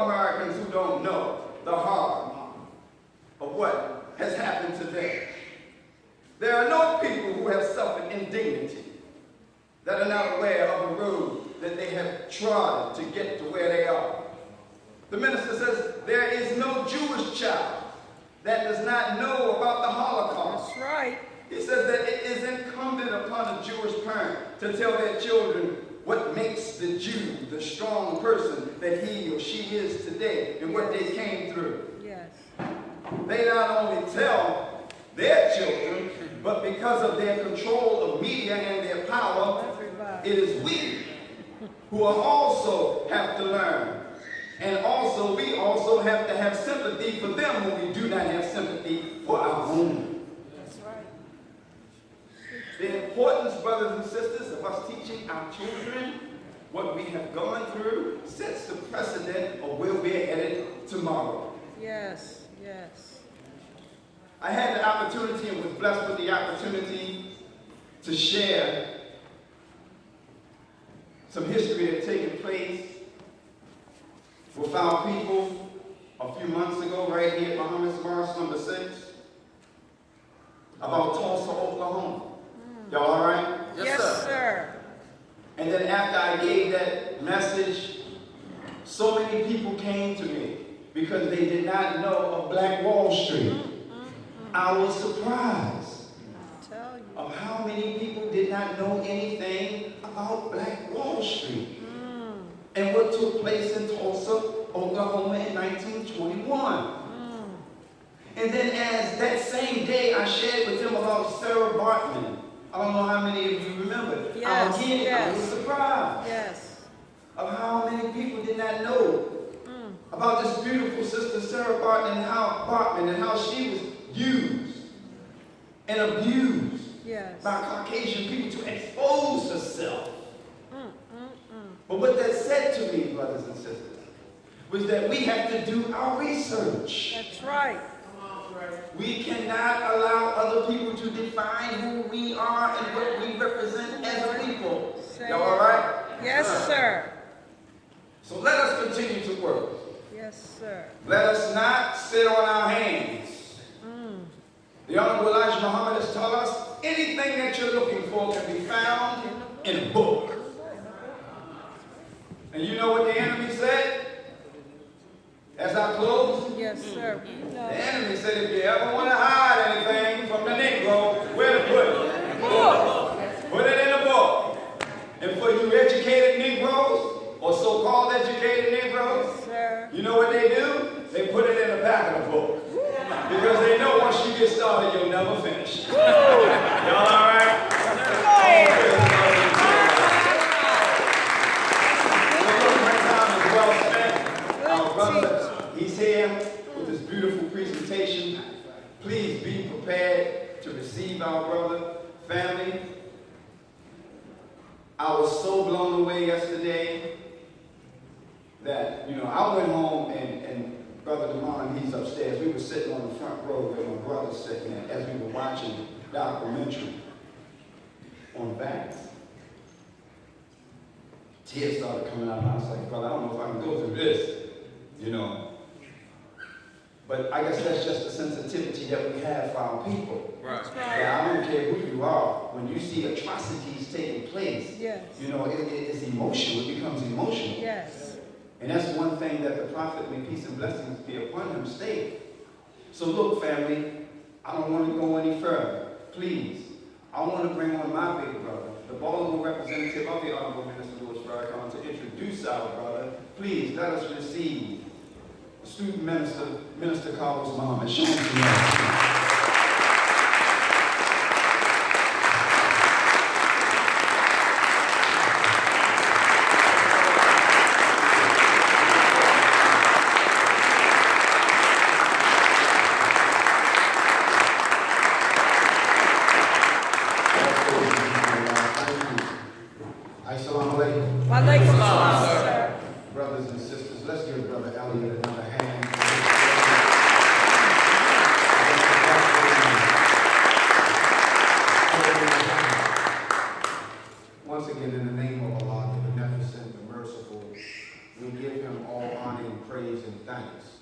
Americans who don't know the horror of what has happened to them. There are no people who have suffered indignity that are not aware of the road that they have trodden to get to where they are. The minister says there is no Jewish child that does not know about the Holocaust. That's right. He says that it is incumbent upon a Jewish parent to tell their children what makes the Jew the strong person that he or she is today and what they came through. Yes. They not only tell their children, but because of their control of media and their power, it is we who also have to learn. And also, we also have to have sympathy for them when we do not have sympathy for our own. That's right. The importance, brothers and sisters, of us teaching our children what we have gone through sets the precedent of where we're headed tomorrow. Yes, yes. I had the opportunity and was blessed with the opportunity to share some history that had taken place with our people a few months ago right here at Muhammad's March number 6 about Tulsa, Oklahoma. Y'all all right? Yes, sir. And then after I gave that message, so many people came to me because they did not know of Black Wall Street. I was surprised of how many people did not know anything about Black Wall Street and what took place in Tulsa, Oklahoma in 1921. And then as that same day I shared with them about Sarah Bartman. I don't know how many of you remember. Yes, Again, yes. I was surprised of how many people did not know about this beautiful sister Sarah Bartman and how she was used and abused by Caucasian people to expose herself. But what that said to me, brothers and sisters, was that we have to do our research. That's right. We cannot allow other people to define who we are and what we represent as a people. Y'all all right? Yes, sir. So let us continue to work. Yes, sir. Let us not sit on our hands. The Honorable Elijah Muhammad has taught us anything that you're looking for can be found in a book. And you know what the enemy said? As I close? Yes, sir. The enemy said if you ever want to hide anything from the Negro, where to put it? Book. Put it in a book. And for you educated Negroes, or so-called educated Negroes, you know what they do? They put it in the back of the book. Because they know once you get started, you'll never finish. Y'all all right? Well spent. Our brother, he's here with this beautiful presentation. Please be prepared to receive our brother. Family, I was so blown away yesterday that, I went home and Brother Damon, he's upstairs. We were sitting on the front row where my brother's sitting at as we were watching the documentary on Vaxxed. Tears started coming out, and I was like, brother, I don't know if I can go through this, But I guess that's just the sensitivity that we have for our people. Right. Yeah, I don't care who you are. When you see atrocities taking place, it's emotional. It becomes emotional. Yes. And that's one thing that the prophet, may peace and blessings be upon him, stated. So look, family, I don't want to go any further. Please, I want to bring on my big brother, the Baltimore representative of the Honorable Minister Farrakhan, to introduce our brother. Please let us receive the student minister, Minister Carlos Muhammad. Show him to us. Brothers and sisters, let's give Brother Elliot another hand. Once again, in the name of Allah, the Beneficent, the Merciful, we give him all honor and praise thanks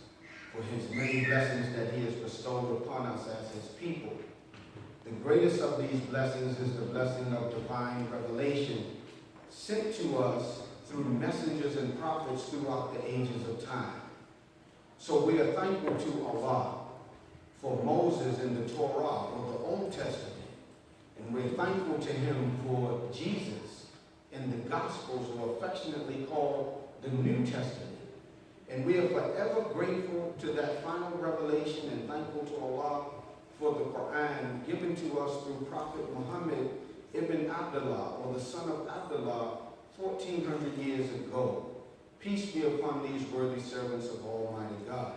for his many blessings that he has bestowed upon us as his people. The greatest of these blessings is the blessing of divine revelation sent to us through messengers and prophets throughout the ages of time. So we are thankful to Allah for Moses in the Torah or the Old Testament. And we're thankful to him for Jesus in the Gospels, or affectionately called the New Testament. And we are forever grateful to that final revelation and thankful to Allah for the Quran given to us through Prophet Muhammad ibn Abdullah, or the son of Abdullah, 1400 years ago. Peace be upon these worthy servants of Almighty God.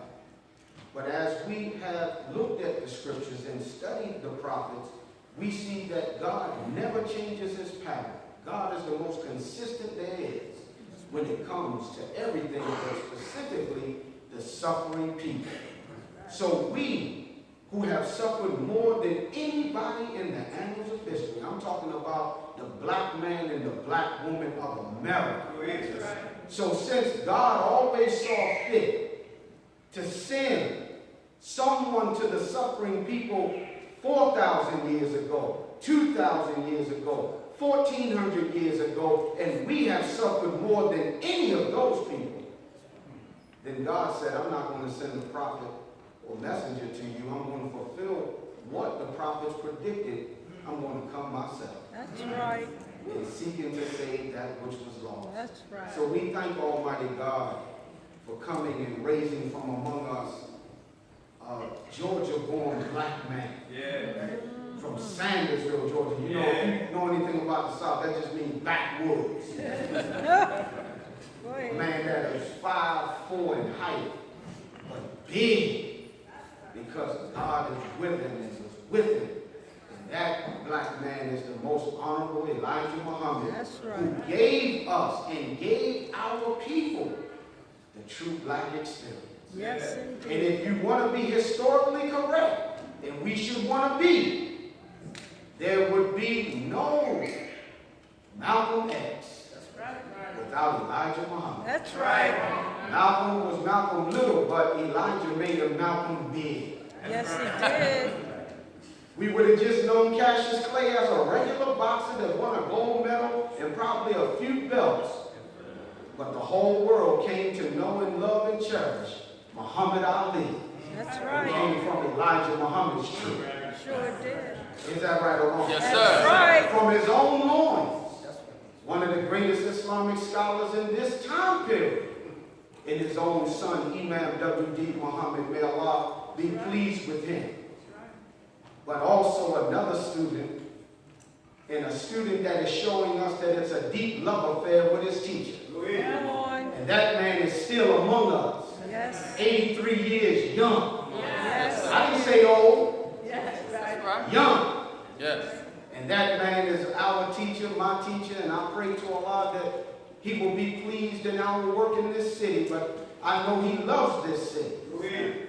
But as we have looked at the scriptures and studied the prophets, we see that God never changes his pattern. God is the most consistent there is when it comes to everything, but specifically the suffering people. So we, who have suffered more than anybody in the annals of history, I'm talking about the black man and the black woman of America. So since God always saw fit to send someone to the suffering people 4,000 years ago, 2,000 years ago, 1,400 years ago, and we have suffered more than any of those people, then God said, I'm not going to send a prophet or messenger to you. I'm going to fulfill what the prophets predicted. I'm going to come myself. That's right. And seeking to save that which was lost. That's right. So we thank Almighty God for coming and raising from among us a Georgia-born black man. Yeah. From Sandersville, Georgia. You know, if you know anything about the South, that just means backwoods. A man that is 5'4" in height, but big, because God is with him and was with him. And that black man is the most honorable Elijah Muhammad, who gave us and gave our people the true black experience. Yes, indeed. And if you want to be historically correct, and we should want to be, there would be no Malcolm X without Elijah Muhammad. That's right. Malcolm was Malcolm Little, but Elijah made him Malcolm Big. Yes, he did. We would have just known Cassius Clay as a regular boxer that won a gold medal and probably a few belts. But the whole world came to know and love and cherish Muhammad Ali. That's Who right. came from Elijah Muhammad's tree. Sure did. Is that right or wrong? Yes, That's sir. right. From his own loins. One of the greatest Islamic scholars in this time period. In his own son, Imam W.D. Muhammad, may Allah be pleased with him. But also another student, and a student that is showing us that it's a deep love affair with his teacher. Come on. And that man is still among us. Yes. 83 years young. Yes. I didn't say old. Yes. Young. Yes. And that man is our teacher, my teacher, and I pray to Allah that he will be pleased in our work in this city, but I know he loves this city.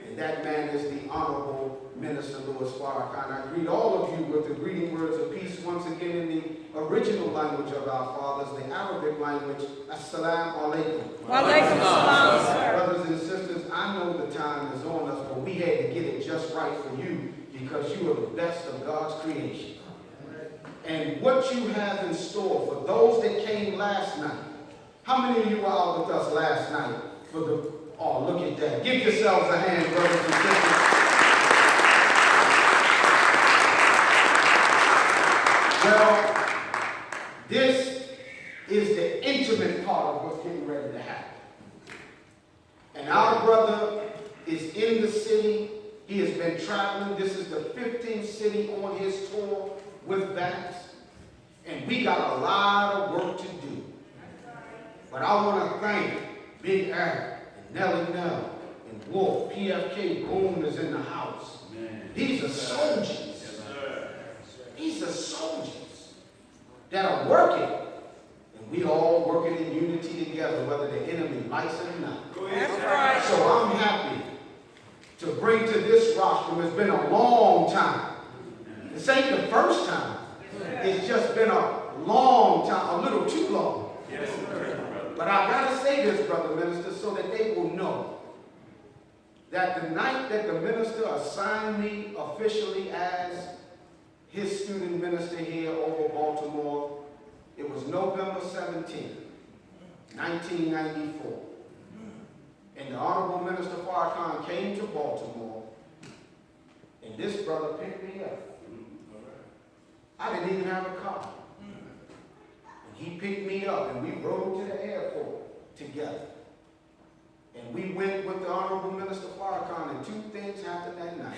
And that man is the Honorable Minister Louis Farrakhan. I greet all of you with the greeting words of peace once again in the original language of our fathers, the Arabic language. Assalamu alaikum. Wa alaikum salam, sir. Brothers and sisters, I know the time is on us, but we had to get it just right for you because you are the best of God's creation. And what you have in store for those that came last night. How many of you were out with us last night for the, oh, look at that. Give yourselves a hand, brothers and sisters. Well, this is the intimate part of what's getting ready to happen. And our brother is in the city. He has been traveling. This is the 15th city on his tour with Vaxxed. And we got a lot of work to do. But I want to thank Big Al and Nellie Nell and Wolf. PFK Boone is in the house. These are soldiers. These are soldiers that are working. And we all working in unity together, whether the enemy likes it or not. That's right. So I'm happy to bring to this rostrum. It's been a long time. This ain't the first time. It's just been a long time, a little too long. But I gotta say this, brother minister, so that they will know that the night that the minister assigned me officially as his student minister here over Baltimore, it was November 17th, 1994. And the Honorable Minister Farrakhan came to Baltimore, and this brother picked me up. I didn't even have a car. And he picked me up, and we rode to the airport together. And we went with the Honorable Minister Farrakhan, and two things happened that night.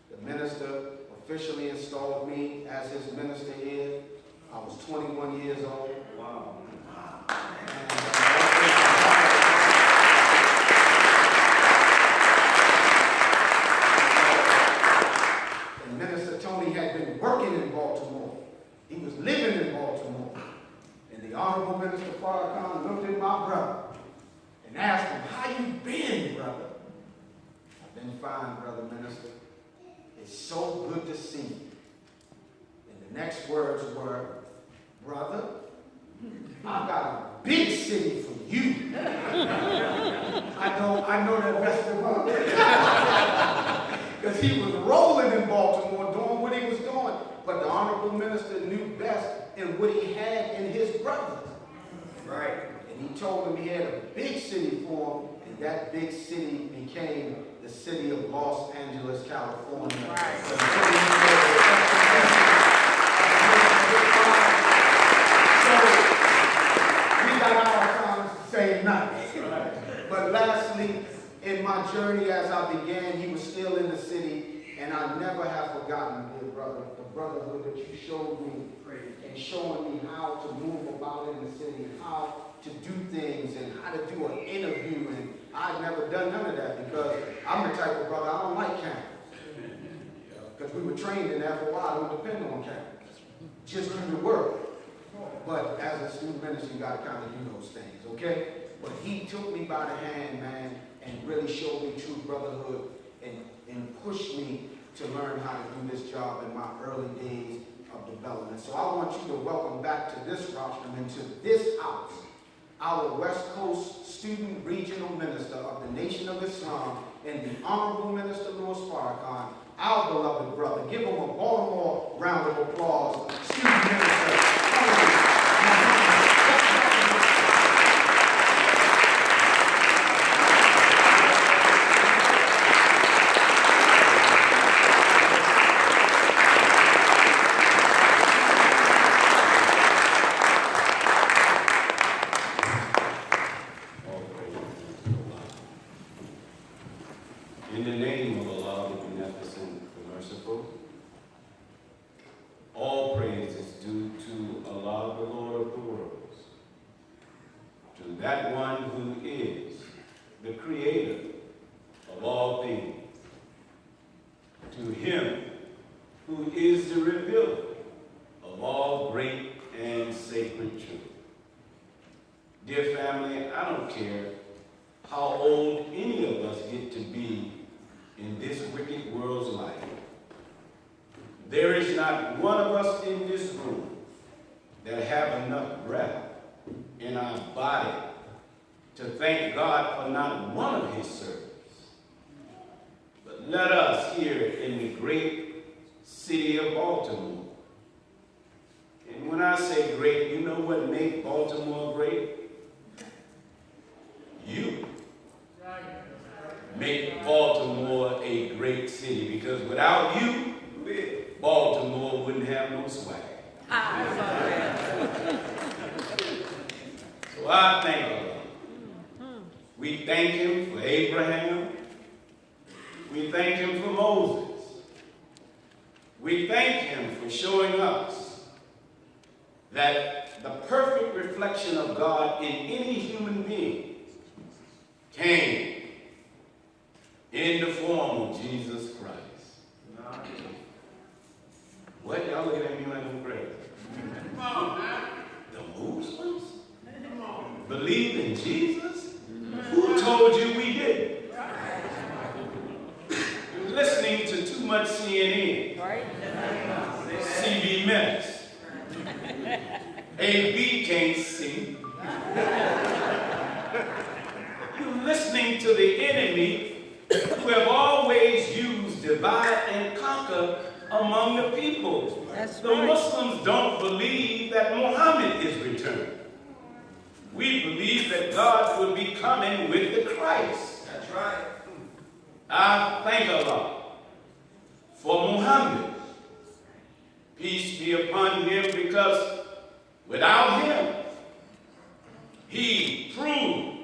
The minister officially installed me as his minister here. I was 21 years old. Wow. And Minister Tony had been working in Baltimore. He was living in Baltimore. And the Honorable Minister Farrakhan looked at my brother and asked him, "How you been, brother?" "I've been fine, brother minister. It's so good to see you." And the next words were, "Brother, I've got a big city for you." I know that best of all. Because he was rolling in Baltimore doing what he was doing. But the Honorable Minister knew best in what he had in his brothers. Right. And he told him he had a big city for him, and that big city became the city of Los Angeles, California. Right. So we got our times the same night. Right. But lastly, in my journey as I began, he was still in the city, and I never have forgotten, dear brother, the brotherhood that you showed me and showing me how to move about in the city, how to do things and how to do an interview. And I've never done none of that because I'm the type of brother, I don't like cameras. Because we were trained in that for a while, I don't depend on cameras. Just do the work. But as a student minister, you got to kind of do those things, okay? But he took me by the hand, man, and really showed me true brotherhood and pushed me to learn how to do this job in my early days of development. So I want you to welcome back to this rostrum and to this house, our West Coast Student Regional Minister of the Nation of Islam and the Honorable Minister Louis Farrakhan, our beloved brother. Give him a Baltimore round of applause. Student Minister. In the name of Allah, the Beneficent, the Merciful, all praise is due to Allah, the Lord of the worlds, to that one who is the Creator of all things, to Him who is the Revealer of all great and sacred truth. Dear family, I don't care how old any of us get to be in this wicked world's life. There is not one of us in this room that have enough breath in our body to thank God for not one of His servants. But let us here in the great city of Baltimore, and when I say great, you know what makes Baltimore great? You make Baltimore a great city, because without you, Baltimore wouldn't have no swag. So I thank Allah. We thank Him for Abraham. We thank Him for Moses. We thank Him for showing us that the perfect reflection of God in any human being came in the form of Jesus Christ. What? Y'all looking at me like I'm crazy. Come on, man. The Muslims believe in Jesus? Who told you we didn't? You're listening to too much CNN. Right? CB Minutes. AB can't see. You're listening to the enemy who have always used divide and conquer among the people. That's The right. Muslims don't believe that Muhammad is returned. We believe that God will be coming with the Christ. That's right. I thank Allah for Muhammad. Peace be upon him, because without him, he proved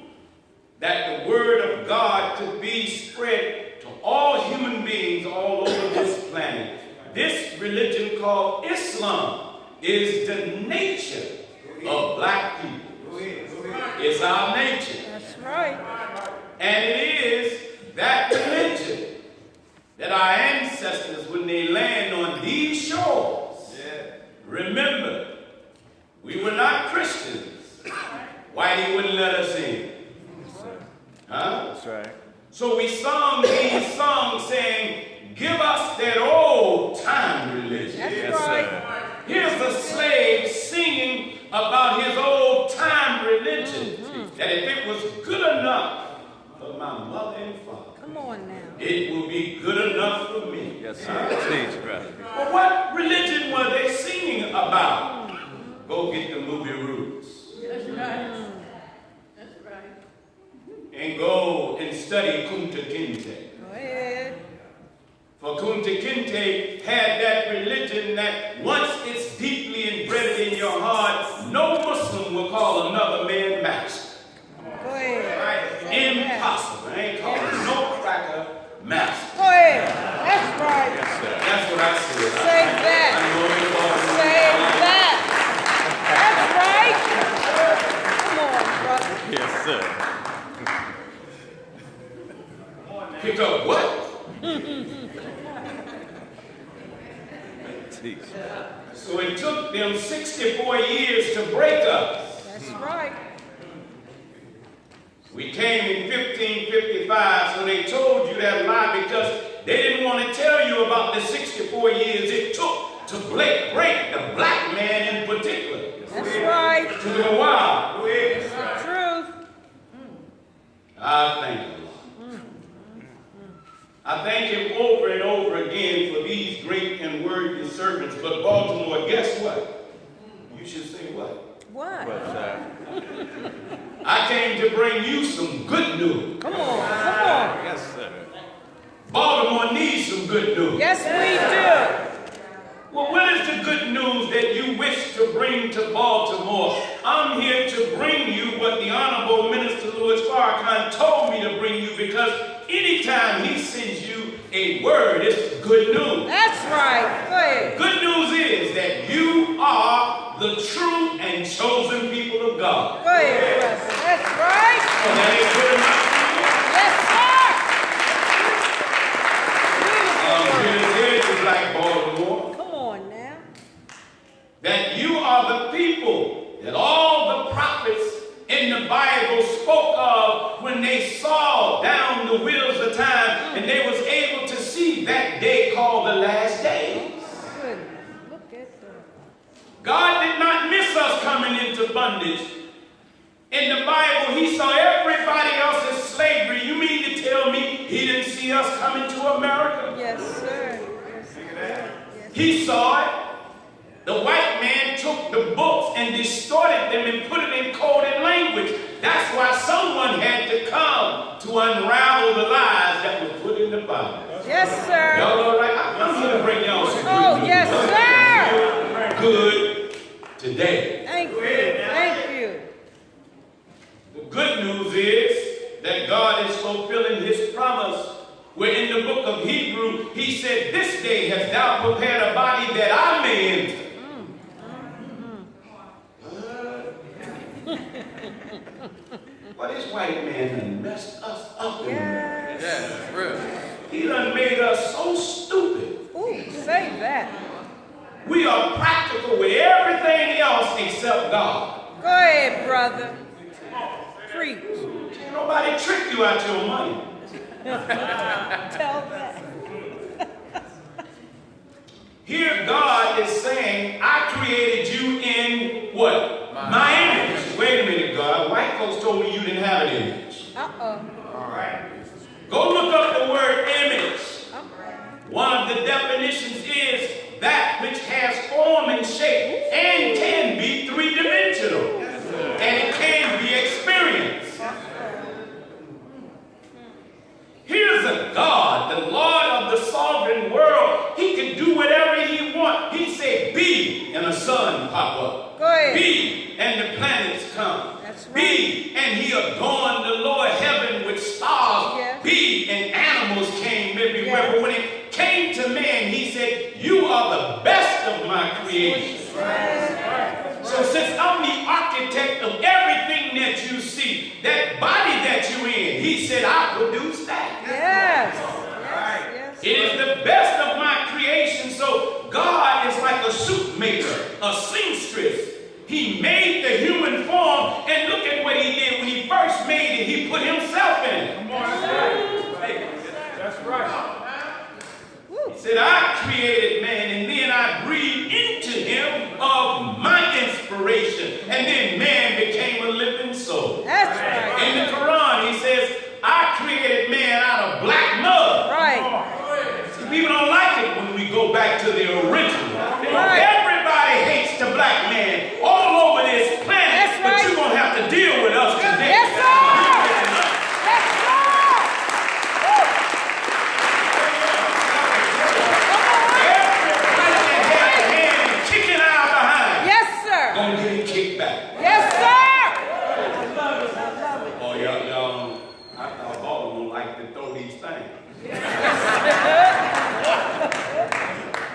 that the word of God could be spread to all human beings all over this planet. This religion called Islam is the nature of black people. It's our nature. That's right. And it is that religion that our ancestors, when they land on these shores, remember, we were not Christians. Why they wouldn't let us in? Huh? That's right. So we sung these songs saying, give us that old time religion. That's right. Here's a slave singing about his old time religion. That if it was good enough for my mother and father, Come on now. it will be good enough for me. Yes, sir. Teach, brother. Well, what religion were they singing about? Go get the movie Roots. That's right. That's right. And go and study Kunta Kinte. Go ahead. For Kunta Kinte had that religion that once it's deeply embedded in your heart, no Muslim will call another man master. Go ahead. Impossible. I ain't calling no cracker master. Go ahead. That's right. Yes, sir. That's what I said. Say that. I know they call it- Say that. That's right. Come on, brother. Yes, sir. Pick up what? Teach. So it took them 64 years to break us. That's right. We came in 1555, so they told you that lie because they didn't want to tell you about the 64 years it took to break the black man in particular. That's right. To the wild. Truth. I thank the Lord. I thank him over and over again for these great and worthy servants. But Baltimore, guess what? You should say what? What? What's that? I came to bring you some good news. Come on. Come on. Yes, sir. Baltimore needs some good news. Yes, we Well, what is the good news that you wish to bring to Baltimore? I'm here to bring you what the Honorable Minister Louis Farrakhan told me to bring you, because anytime he sends you a word, it's good do. news. That's right. Go ahead. Good news is that you are the true and chosen people of God. Go ahead, brother. That's right. So that ain't good enough for you? Yes, sir. I'm here to tell you, Black Baltimore, Come on now. that you are the people that all the prophets in the Bible spoke of when they saw down the wheels of time and they was able to see that day called the last days. Goodness. Look at that. God did not miss us coming into bondage. In the Bible, he saw everybody else as slavery. You mean to tell me he didn't see us coming to America? Yes, sir. Yes, sir. Yes. He saw it. The white man took the books and distorted them and put it in coded language. That's why someone had to come to unravel the lies that were put in the Bible. Yes, sir. Y'all all right? I'm here to bring y'all some good Oh, news. yes, sir. Good today. Thank you. Thank you. The good news is that God is fulfilling his promise, where in the book of Hebrew, he said, this day hast thou prepared a body that I may enter. Well, this white man done messed us up. Yes. Yes, real. He done made us so stupid. Ooh, say that. We are practical with everything else except God. Go ahead, brother. Preach. Can't nobody trick you out your money. Tell that. Here God is saying, I created you in what? My image. Wait a minute, God. White folks told me you didn't have an image. Uh-oh. All right. Go look up the word pop up. Go ahead. B, and the planets come. That's right. B, and he adorned the lower heaven with stars. Yes. B, and animals came everywhere. Yes. But when it came to man, he said, you are the best of my creation. So since I'm the architect of everything that you see, that body that you're in, he said, I produced that. Yes. It is the best of my creation. So God is like a suit maker, a seamstress. He made the human form, and look at what he did when he first made it. He put himself in it. Come on, that's right. He said, I created man, and then I breathed into him of my inspiration. And then man became a living soul. That's right. In the Quran, he says, I created man out of black mud. Right. See, people don't like it when we go back to the original. Right. Everybody hates the black man all over this planet. That's right. But you're going to have to deal with us today. Yes, sir. Yes, sir. Everybody that has a hand in kicking out behind. Yes, sir. Gonna get him kicked back. Yes, sir. I love it. I love it. Oh, y'all, I thought Baltimore liked to throw these things.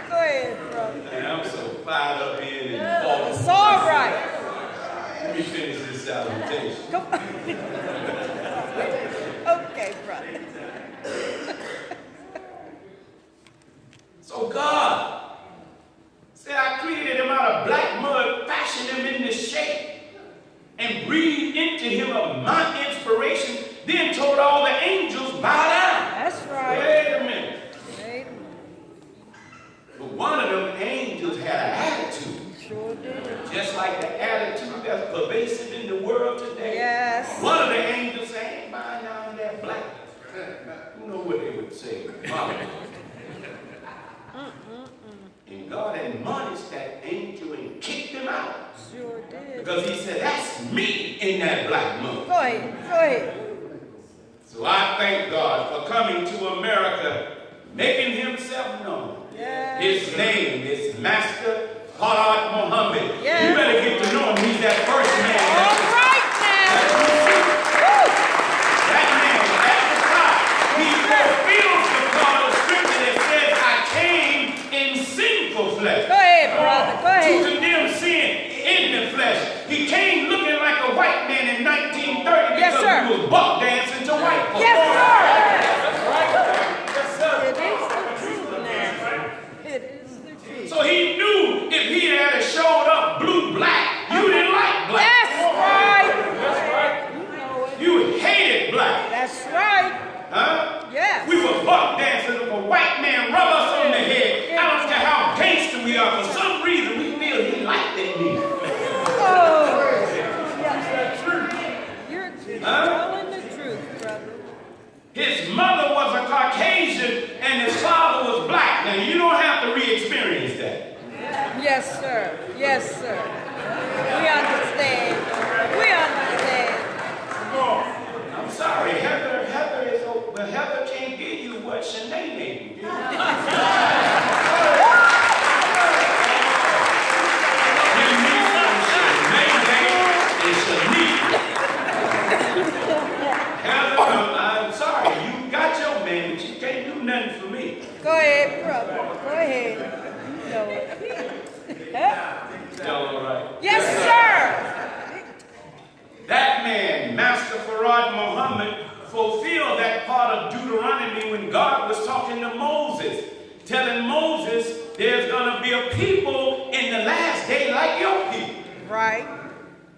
Go ahead, brother. And I'm so fired up here in Baltimore. It's all right. Let me finish this salutation. Come on. Okay, brother. So God said, I created him out of black mud, fashioned him in this shape, and breathed into him of my inspiration, then told all the angels, bow down. That's right. Wait a minute. Wait a minute. But one of them angels had an attitude. Sure did. Just like the attitude that's pervasive in the world today. Yes. One of the angels said, ain't bowing down to that black. You know what they would say. And God admonished that angel and kicked him out. Sure did. Because he said, that's me in that black mud. Go ahead. Go ahead. So I thank God for coming to America, making himself known. Yes. His name is Master Farrar Muhammad. Yes. You better get to know him. He's that first man. All right now. Woo. That man at the top, he fulfills the part of scripture that says, I came in sinful flesh. Go ahead, brother. Go To ahead. condemn sin in the flesh. He came looking like a white man in 1930 Yes, because sir. he was buck dancing to white folks. Yes, sir. That's right. Yes, sir. It is the truth now. It is the truth. So he knew if he had showed up blue-black, you didn't like black. That's right. That's right. You know it. You hated black. That's right. Huh? Yes. We were buck dancing if a white man rub us on the head. I don't care how gangster we are. For some reason, we feel he liked that music. Oh. Yes. You're telling the truth, brother. His mother was a Caucasian and his father was black. Now, you don't have to re-experience that. Yes, sir. Yes, sir. We understand. We understand. I'm sorry, Heather is old, but Heather can't give you what Shanae gave you. I'm sorry, you got your man, but you can't do nothing for me. Go ahead, brother. Go ahead. You know it. Y'all all right? Yes, sir. That man, Master Farrar Muhammad, fulfilled that part of Deuteronomy when God was talking to Moses, telling Moses, there's going to be a people in the last day like your people. Right.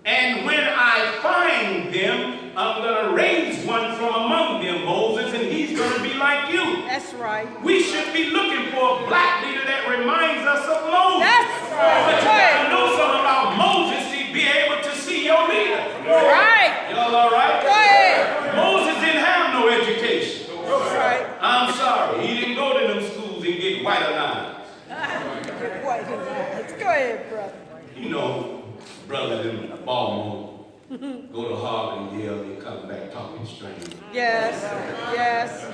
And when I find them, I'm going to raise one from among them, Moses, and he's going to be like you. That's right. We should be looking for a black leader that reminds us of Moses. That's right. But you got to know something about Moses to be able to see your leader. Right. Y'all all right? Go ahead. Moses didn't have no education. That's right. I'm sorry. He didn't go to them schools and get whiter lines. Let's go ahead, brother. You know, brother in Baltimore, go to Harvard and Yale and come back talking strange. Yes. Yes.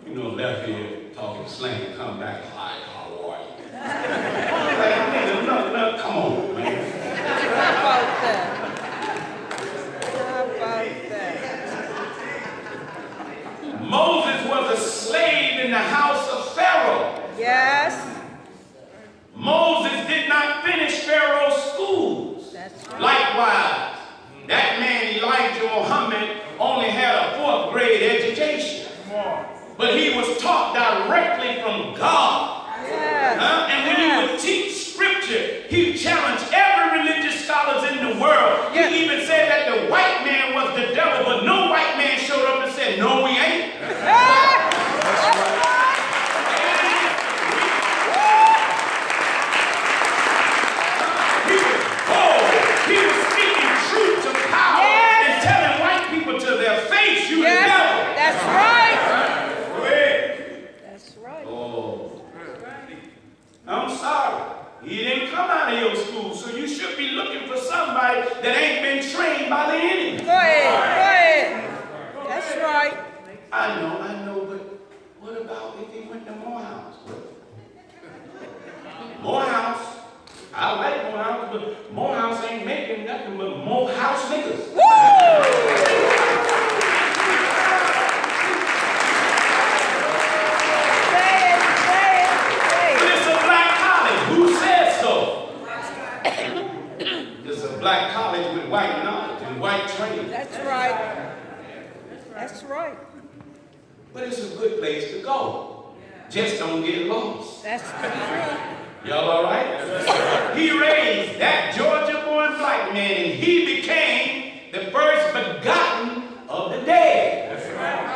You know, left here talking slang, come back, hi, how are you? Like, nigga, no, come on. Moses was a slave in the house of Pharaoh. Yes. Moses did not finish Pharaoh's schools. That's right. Likewise, that man Elijah Muhammad only had a 4th grade education. But he was taught directly from God. Yes. And when he would teach scripture, he challenged every religious scholars in the world. Yes. He even said that the white man was the devil, but no white man showed up and said, no, we ain't. He was bold. He was speaking truth to power and telling white people to their face, you the devil. That's right. Go ahead. That's right. Oh. I'm sorry. He didn't come out of your school, so you should be looking for somebody that ain't been trained by the enemy. Go ahead. That's right. I know, but what about if he went to Morehouse? Morehouse, I like Morehouse, but Morehouse ain't making nothing but Morehouse niggas. Woo! But it's a black college. Who said so? It's a black college with white knowledge and white training. That's right. That's right. But it's a good place to go. Just don't get lost. That's right. Y'all all right? He raised that Georgia-born black man, and he became the first begotten of the dead. That's right.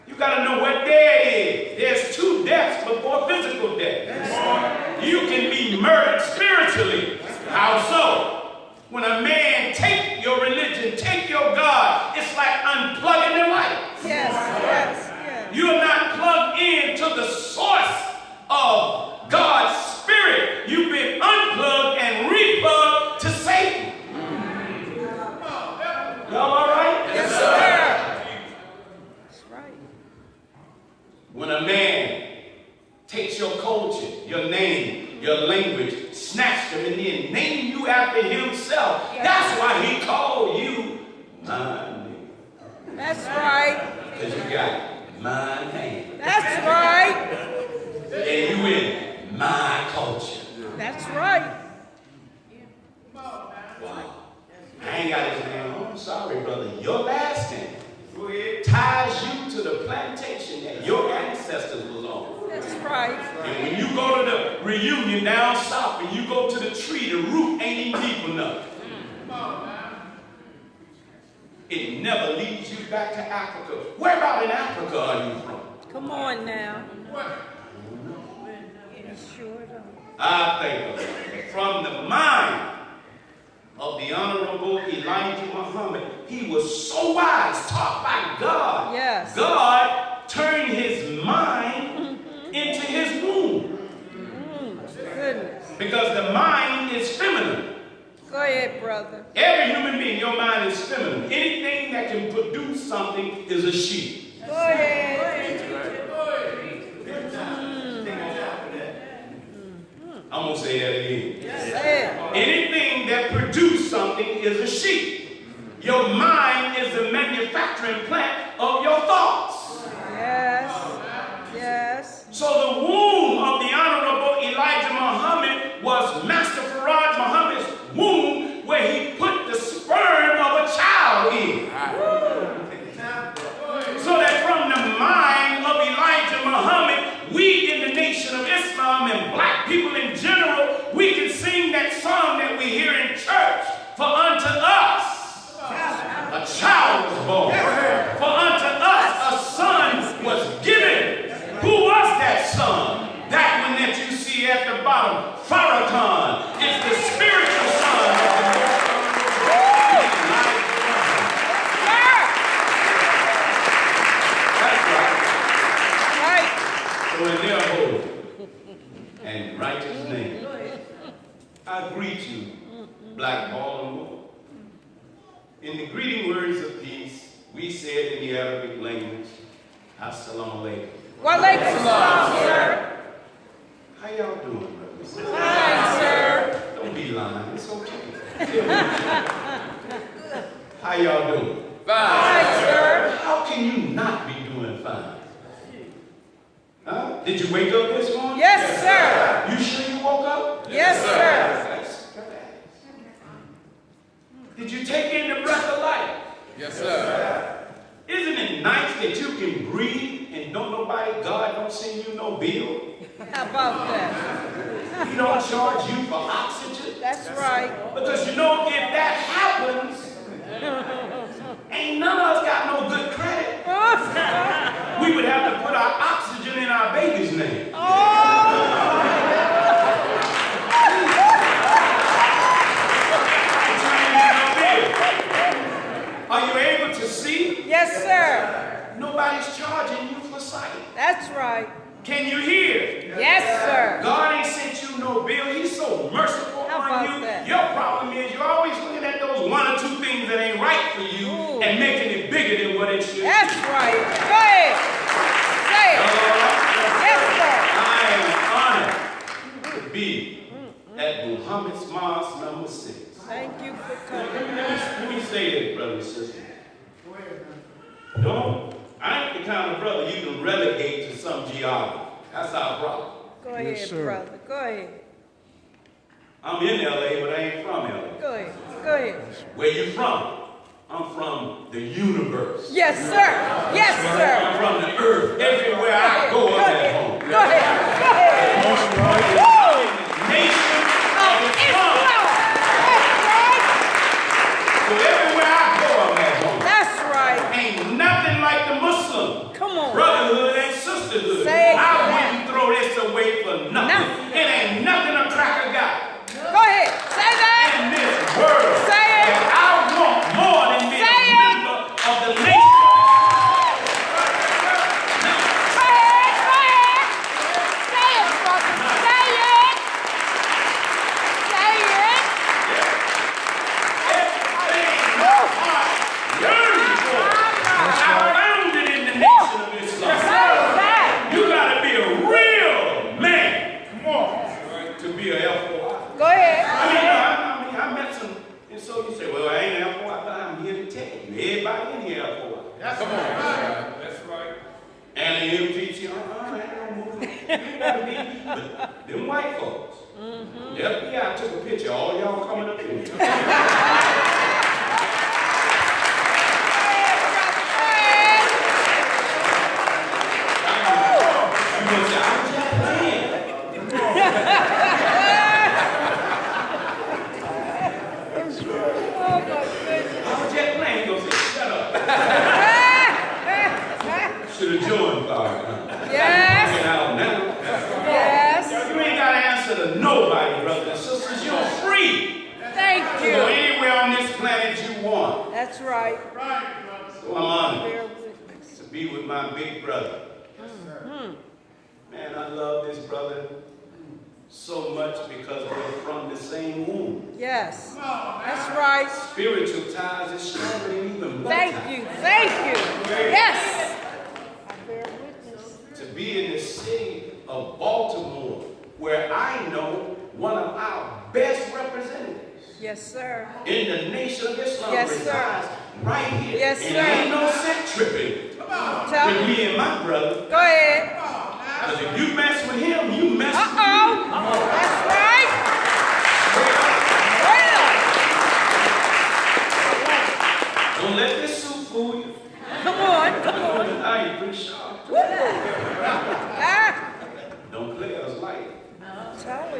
You got to know what dead is. There's 2 deaths before physical death. You can be murdered spiritually. How so? When a man take your religion, take your God, it's like unplugging the light. Yes. You're not plugged in to the source of God's spirit. You've been unplugged and replugged to Satan. Y'all all right? Yes, sir. That's right. When a man takes your culture, your name, your language, snatch them and then name you after himself, that's why he called you my name. That's right. Because you got my name. That's right. And you in my culture. That's right. Wow. I ain't got his name. Oh, I'm sorry, brother. Your last name ties you to the plantation that your ancestors was on. That's right. And when you go to the reunion down south and you go to the tree, the root ain't even deep enough. It never leads you back to Africa. Where about in Africa are you from? Come on now. Sure don't. I think from the mind of the Honorable Elijah Muhammad, he was so wise, taught by God. Yes. God turned his mind into his womb. Goodness. Because the mind is feminine. Go ahead, brother. Every human being, your mind is feminine. Anything that can produce something is a she. Go ahead. I'm going to say that again. Yes. Anything that produces something is a she. Your mind is the manufacturing plant of your thoughts. Yes. Yes. So the womb of the Honorable Elijah Muhammad was Master Farrar Muhammad's womb, where he put the sperm of a child in. So that from the mind of Elijah Muhammad, we in the nation of Islam and black people in general, we can sing that song that we hear in church. For unto us a child was born. For unto us a son was given. Who was that son? That one that you see at the bottom, Farrakhan, is the spiritual son of the Most High. That's right. So in their holy and righteous name, I greet you, Black Baltimore. In the greeting words of peace, we said in the Arabic language, Assalamu alaikum. Wa alaikum salam, sir. How y'all doing, brothers? Fine, sir. Don't be lying. It's okay. How y'all doing? Right, sir. How can you not be doing fine? Huh? Did you wake up this morning? Yes, sir. You sure you woke up? Yes, sir. Did you take in the breath of life? Yes, sir. Isn't it nice that you can breathe and don't nobody, God don't send you no bill? How about that? He don't charge you for oxygen? That's right. Because you know, if that happens, ain't none of us got no good credit. We would have to put our oxygen in our baby's name. Are you able to see? Yes, sir. Nobody's charging you for sight. That's right. Can you hear? Yes, sir. God ain't sent you no bill. He's so merciful How on about you. that? Your problem is you're always looking at those one or two things that ain't right for you and making it bigger than what it should That's be. right. Go ahead. Say it. Yes, sir. I am honored to be at Muhammad's Mosque number 6. Thank you for coming. Let me say this, brother and sister. I ain't the kind of brother you can relegate to some geography. That's our problem. Go ahead, brother. Go ahead. I'm in LA, but I ain't from LA. Go ahead. Go ahead. Where you from? I'm from the universe. Yes, sir. Yes, sir. I'm from the earth. Everywhere I go, I'm at home. Go ahead. Go ahead. Woo! Nation of Islam. That's right. So everywhere I go, I'm at home. That's right. Ain't nothing like the Muslim Come on. brotherhood and sisterhood. Say it. I wouldn't throw this away for nothing. It ain't nothing a cracker got Go ahead. Say that. in this world. Say it. And I want more than being Say a it. member of the nation. Go ahead. Go ahead. Say it, brother. Say it. Say it. Everything my heart yearns for. I found it in the nation of Islam. Say that. You gotta be a real man. Come on. To be a F4I. Go ahead. I met some, and so you say, well, I ain't F4I, but I'm here to tell you. Everybody in here F4I. Come on. That's right. And the MTT, I ain't no movie. You gotta be, but them white folks. The FBI took a picture, all y'all coming up in here. Should have joined Farrakhan. Yes. Get out now. Yes. You ain't got to answer to nobody, brothers and sisters. You're free. Thank Go you. anywhere on this planet you want. That's right. So I'm honored Bear witness. to be with my big brother. Man, I love this brother so much because we're from the same womb. Yes. That's right. Spiritual ties is stronger than even blood Thank ties. you. Thank you. Yes. I bear witness. To be in the city of Baltimore, where I know one of our best representatives Yes, sir. in the nation of Islam Yes, sir. resides right here. Yes, and sir. ain't no sick tripping Tell with me. me and my brother. Go ahead. Because if you mess with him, you mess with me. That's right. Well, Don't let this suit fool you. come on. Come on. I ain't pretty sharp. Ah. Don't play us light. Tell me.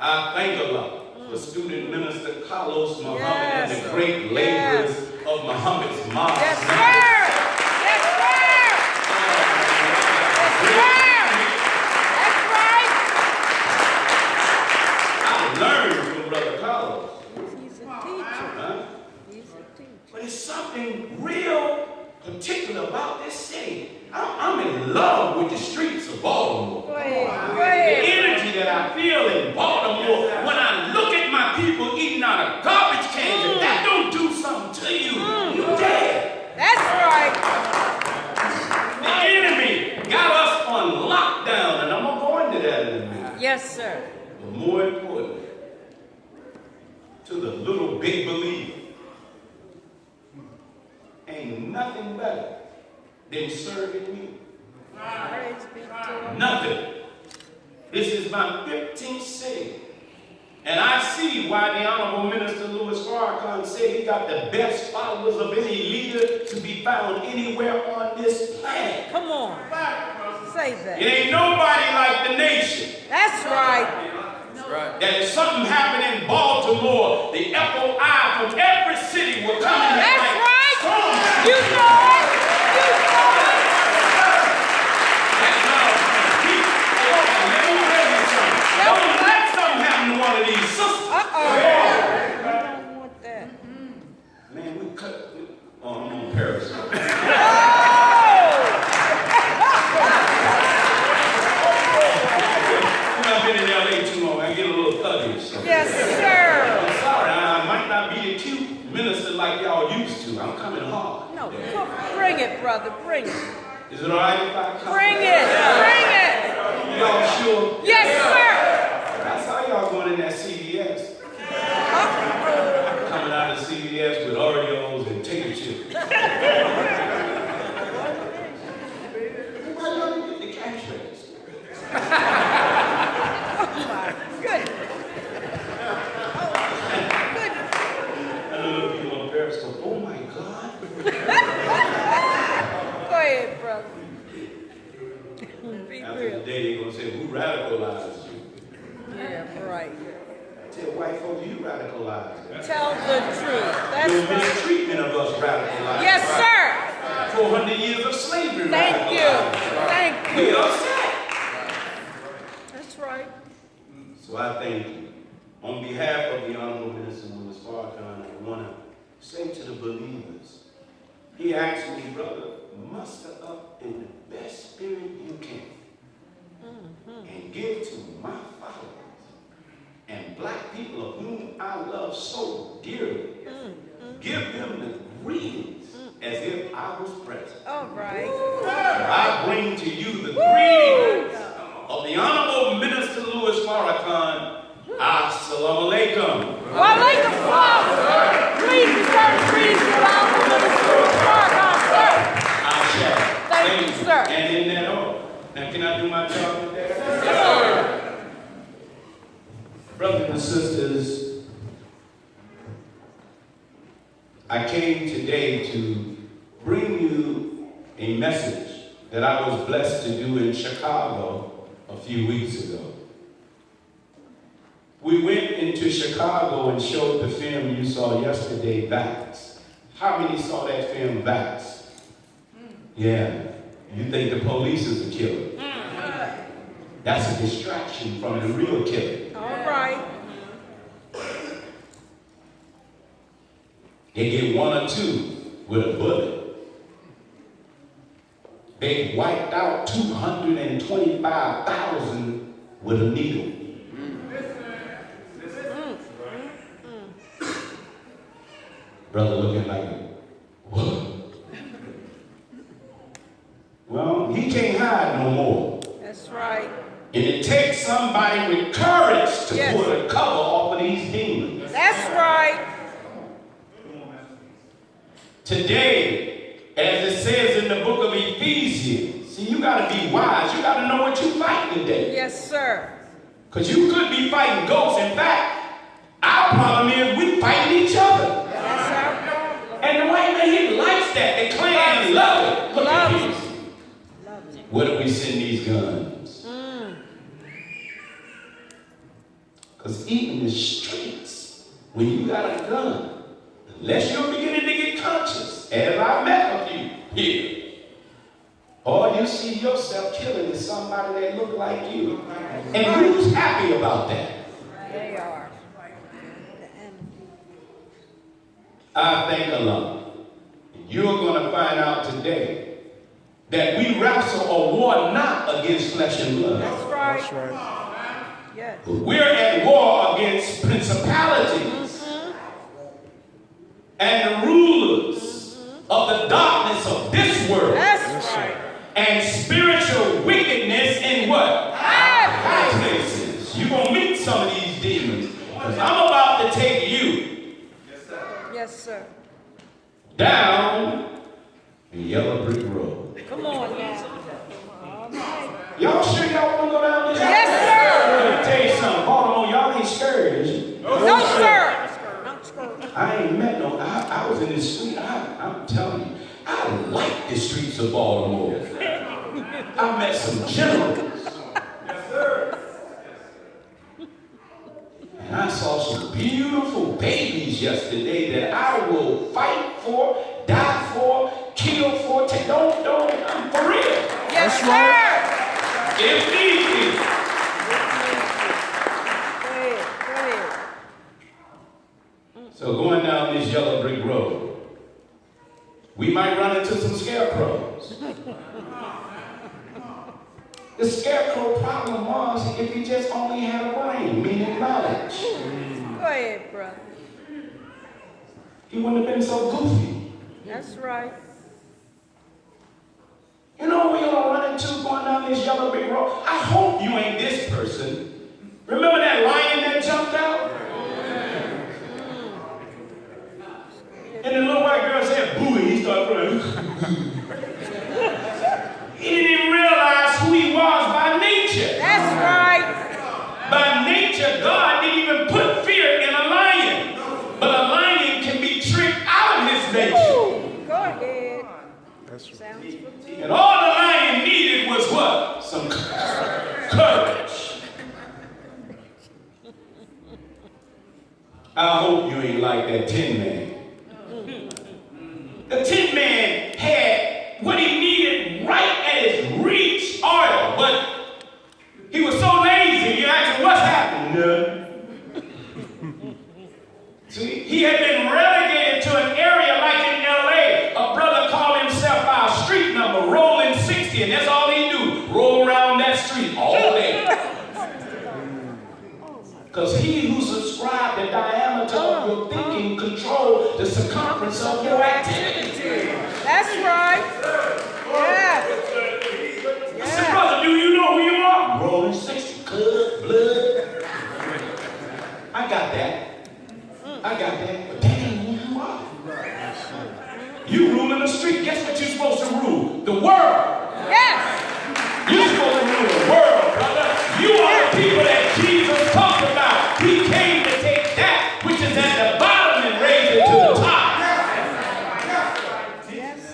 I thank Allah for student minister Carlos Muhammad and Yes. the great laborers of Muhammad's mosque. Yes, sir. Yes, sir. Yes, sir. That's right. I learned from Brother Carlos. He's a teacher. Huh? He's a teacher. But it's something real particular about this city. I'm in love with the streets of Baltimore. Go ahead. Go The ahead. energy that I feel in Baltimore when I look at my people eating out of garbage cans, if that don't do something to you, you're dead. That's right. The enemy got us on lockdown, and I'm going to go into that in a minute. Yes, sir. But more importantly, to the little big believer, ain't nothing better than serving you. Praise be to him. Nothing. This is my 15th city. And I see why the Honorable Minister Louis Farrakhan said he got the best followers of any leader to be found anywhere on this planet. Come on. Say It that. ain't nobody like the nation. That's right. That if something happened in Baltimore, the FOI from every city will come in. That's like, right. storm. You know it. You know it. Let me tell you something. Don't let something happen to one of these sisters. We don't want that. Man, we cut. Oh, I'm on Periscope. I've been in LA too long. I get a little thuggish. So. Yes, sir. I'm sorry. I might not be a cute minister like y'all used to. I'm coming hard. No, come, bring it, brother. Bring it. Is it all right if I come? Bring it. Bring it. Y'all sure? Yes, sir. I saw y'all going in that CVS. Coming out of CVS with Oreos and tater chips. Why don't you get the cash register? Good. I know people on Periscope. Oh my God. Go ahead, brother. Be After real. the day, they're going to say, who radicalized you? Yeah, right. Tell white folks, you radicalized them. Tell the truth. That's Your right. mistreatment of us radicalized. Yes, sir. 400 years of slavery Thank you. radicalized. Thank We you. upset. That's right. So I thank you. On behalf of the Honorable Minister Louis Farrakhan, I want to say to the believers, he asked me, brother, muster up in the best spirit you can and give to my followers and black people of whom I love so dearly. Give them the greetings as if I was present. All right. I bring to you the greetings of the Honorable Minister Louis Farrakhan. Assalamu alaikum. Wa alaikum salam. Please return greetings to our Minister Farrakhan, sir. I shall. Thank you, sir. And in that order. Now, can I do my job with that? Brothers and sisters, I came today to bring you a message that I was blessed to do in Chicago a few weeks ago. We went into Chicago and showed the film you saw yesterday, Vaxxed. How many saw that film, Vaxxed? Yeah. You think the police is a killer. That's a distraction from the real killer. All right. They get one or two with a bullet. They wiped out 225,000 with a needle. Brother looking like, what? Well, he can't hide no more. That's right. And it takes somebody with courage to Yes. pull the cover off of these demons. That's right. Today, as it says in the book of Ephesians, see, you got to be wise. You got to know what you're fighting today. Yes, sir. Because you could be fighting ghosts. In fact, our problem is we fighting each other. That's our problem. And the white man, he likes that. The Klan love it. Look at Love it. these. Where do we send these guns? Because even in the streets, when you got a gun, unless you're beginning to get conscious, as I met with you here, all you see yourself killing is somebody that look like you. And who's happy about that? They are. I thank Allah. You're going to find out today that we wrestle a war not against flesh and blood. That's right. Yes. But we're at war against principalities and the rulers of the darkness of this world. That's right. And spiritual wickedness in what? High places. You're going to meet some of these demons. Because I'm about to take you Yes, sir. down yellow brick road. Come on now. All right. Y'all sure y'all want to go down this? Yes, sir. Let me tell you something. Baltimore, y'all ain't scared, is you? No, sir. Not scared. I ain't met no, I was in the street, I'm telling you, I like the streets of Baltimore. I met some generals. Yes, sir. And I saw some beautiful babies yesterday that I will fight for, die for, kill for, I'm for real. Yes, sir. If need be. Go ahead. So going down this yellow brick road, we might run into some scarecrows. The scarecrow problem was if he just only had a brain, meaning knowledge. Go ahead, brother. He wouldn't have been so goofy. That's right. You know what we're going to run into going down this yellow brick road? I hope you ain't this person. Remember that lion that jumped out? And the little white girl said, boo, and he started crying. He didn't even realize who he was by nature. That's right. By nature, God didn't even put fear in a lion. But a lion can be tricked out of his nature. Ooh, go ahead. That's right. Sounds familiar. And all the lion needed was what? Some courage. I hope you ain't like that Tin Man. The Tin Man had what he needed right at his reach, oil, but he was so lazy, you asked him, what's happened? See, he had been relegated to an area like in LA. A brother called himself by a street number, rolling 60, and that's all he do, roll around that street all day. Because he who subscribed the diameter of your thinking control the circumference of your activity. That's right. Yeah. I said, brother, do you know who you are? Rolling 60, blood. I got that. But that ain't who you are. You ruling the street. Guess what you're supposed to rule? The world. Yes. You're supposed to rule the world, brother. You are the people that Jesus talked about. He came to take that which is at the bottom and raise it to the top.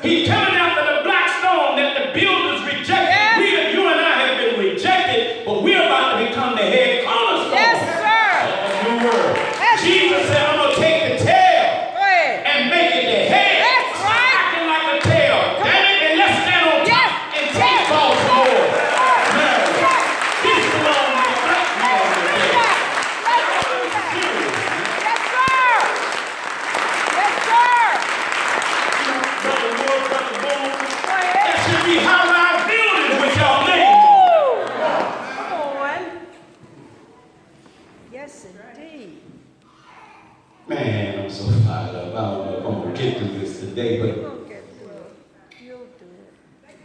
He coming after the black stone that the builders rejected. Yes. You and I have been rejected, but we're about to become the head cornerstone Yes, sir. of the new world. That's Jesus said, I'm going to take the tail Go ahead. and make it the head. That's Stop right. acting like a tail. Damn it, and let's stand on top Yes. and take Baltimore. This belongs to the black man today. Yes, sir. Yes, sir. Brother Moore, Brother Boone, Go that ahead. should be how I building with y'all name. Woo. Come on. Yes, indeed. Man, I'm so fired up. I don't know if I'm going to get through this today, but You'll get through it. You'll do it.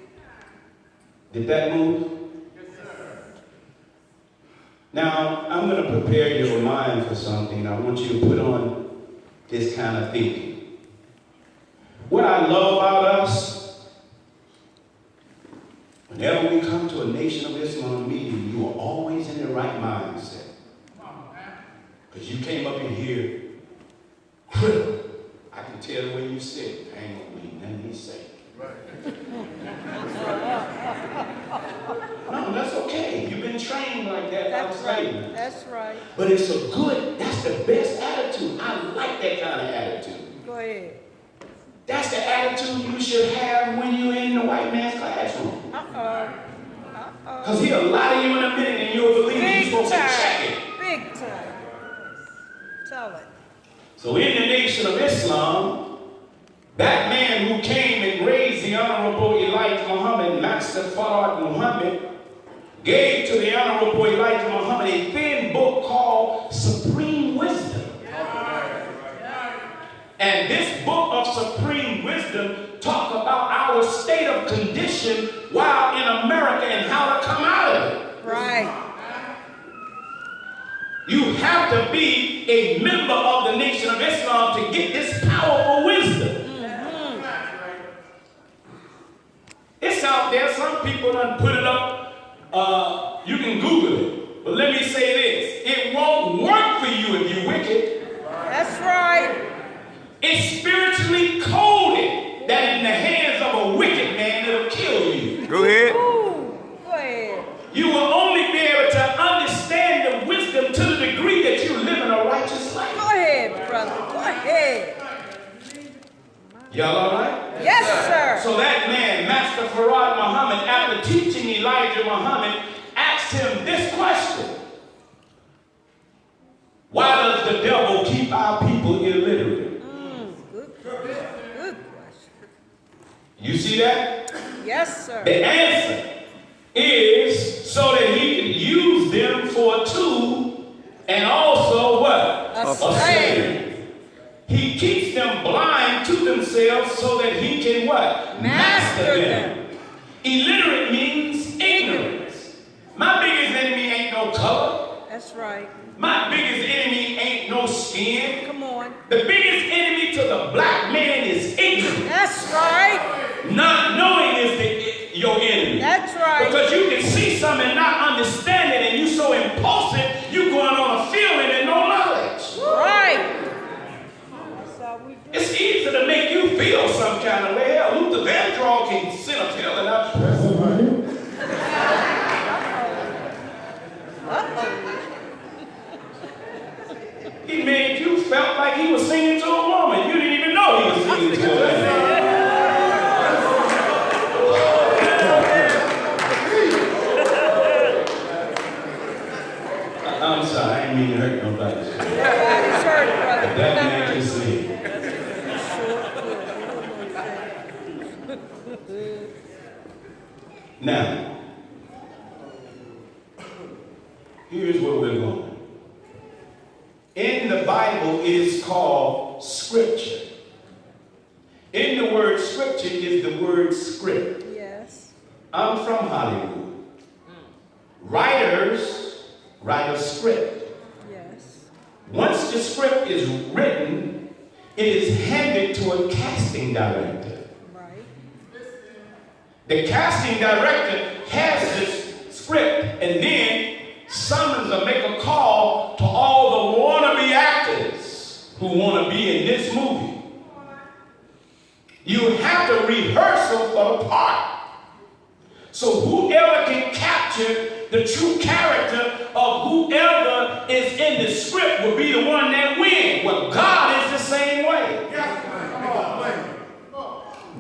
did that move? Now, I'm going to prepare your mind for something. I want you to put on this kind of thinking. What I love about us, whenever we come to a Nation of Islam meeting, you are always in the right mindset. Because you came up in here critical. I can tell the way you sit. I ain't going to believe nothing he say. No, that's okay. You've been trained like that. That's I'm right. saying. That's right. But it's a good, that's the best attitude. I like that kind of attitude. Go ahead. That's the attitude you should have when you're in the white man's classroom. Because he'll lie to you in a minute and you'll believe he's Big supposed to check time. it. Big time. Tell it. So in the Nation of Islam, that man who came and raised the Honorable Elijah Muhammad, Master Farrar Muhammad, gave to the Honorable Elijah Muhammad a thin book called Supreme Wisdom. And this book of Supreme Wisdom talk about our state of condition while in America and how to come out of it. Right. You have to be a member of the Nation of Islam to get this powerful wisdom. some people done put it up. You can Google it. But let me say this. It won't work for you if you're wicked. That's right. It's spiritually coded that in the hands of a wicked man it'll kill you. Go ahead. Ooh, go ahead. You will only be able to understand the wisdom to the degree that you live in a righteous life. Go ahead, brother. Go ahead. Y'all all right? Yes, sir. So that man, Master Farrar Muhammad, after teaching Elijah Muhammad, asked him this question. Why does the devil keep our people illiterate? Good question. You see that? Yes, sir. The answer is so that he can use them for a tool and also what? A slave. He keeps them blind to themselves so that he can what? Master them. Illiterate means ignorance. My biggest enemy ain't no color. That's right. My biggest enemy ain't no skin. Come on. The biggest enemy to the black man is ignorance. That's right. Not knowing is your enemy. That's right. Because you can see something and not understand it, and you so impulsive, you going on a feeling and no knowledge. Right. That's how we do. It's easy to make you feel some kind of way. Hell, Luther Vandross can sit up here and up. He made you felt like he was singing to a woman. You didn't even know he was singing to a man. I'm sorry, I didn't mean to hurt nobody. Nobody's hurt, brother. But that man can sing. Now, here's where we're going. In the Bible, it is called scripture. In the word scripture is the word script. Yes. I'm from Hollywood. Writers write a script. Yes. Once the script is written, it is handed to a casting director. Right. The casting director has this script and then summons or make a call to all the wannabe actors who want to be in this movie. You have to rehearsal for the part. So whoever can capture the true character of whoever is in the script will be the one that wins. Well, God is the same way.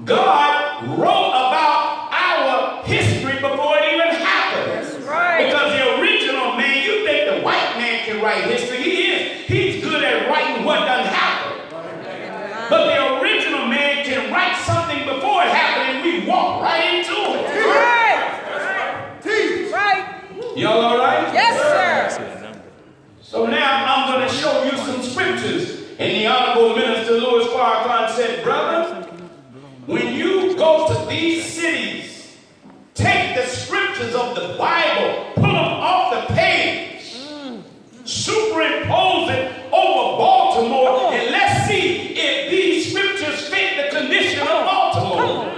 God wrote about our history before it even happened. That's right. Because the original man, you think the white man can write history. He is. He's good at writing what done happened. But the original man can write something before it happened and we walk right into it. Right. Right. Y'all all right? Yes, sir. So now I'm going to show you some scriptures. And the Honorable Minister Louis Farrakhan said, brother, when you go to these cities, take the scriptures of the Bible, pull them off the page, superimpose it over Baltimore, and let's see if these scriptures fit the condition of Baltimore.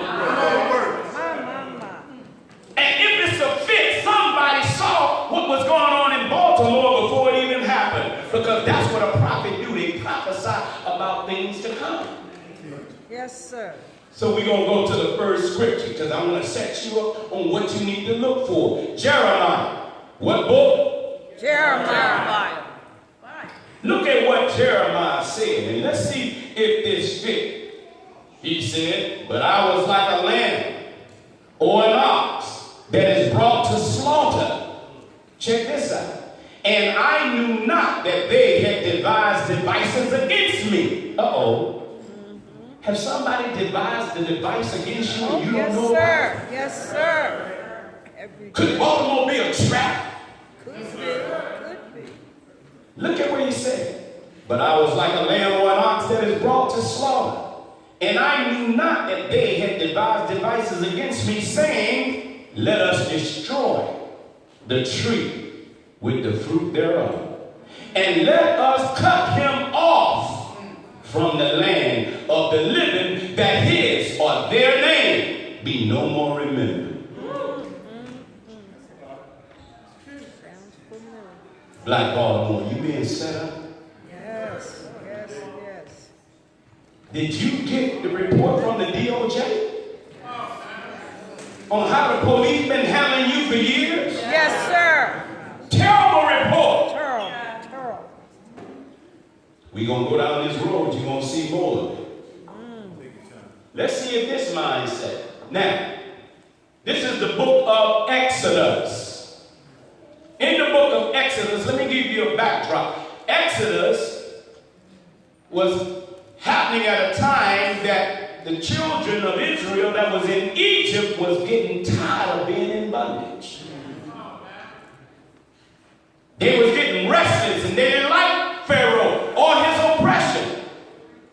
And if it's a fit, somebody saw what was going on in Baltimore before it even happened. Because that's what a prophet do. They prophesy about things to come. Yes, sir. So we're going to go to the first scripture because I'm going to set you up on what you need to look for. Jeremiah. What book? Jeremiah. Look at what Jeremiah said. And let's see if this fit. He said, but I was like a lamb or an ox that is brought to slaughter. Check this out. And I knew not that they had devised devices against me. Uh-oh. Have somebody devised the device against you and you don't know about it? Yes, sir. Could Baltimore be a trap? Could be. Could be. Look at what he said. But I was like a lamb or an ox that is brought to slaughter. And I knew not that they had devised devices against me, saying, let us destroy the tree with the fruit thereof. And let us cut him off from the land of the living, that his or their name be no more remembered. Black Baltimore, you being set up? Yes, yes, yes. Did you get the report from the DOJ on how the police been handling you for years? Yes, sir. Terrible report. Terrible, terrible. We're going to go down this road, you're going to see more of it. Let's see if this mindset. Now, this is the book of Exodus. In the book of Exodus, let me give you a backdrop. Exodus was happening at a time that the children of Israel that was in Egypt was getting tired of being in bondage. They was getting restless and they didn't like Pharaoh or his oppression.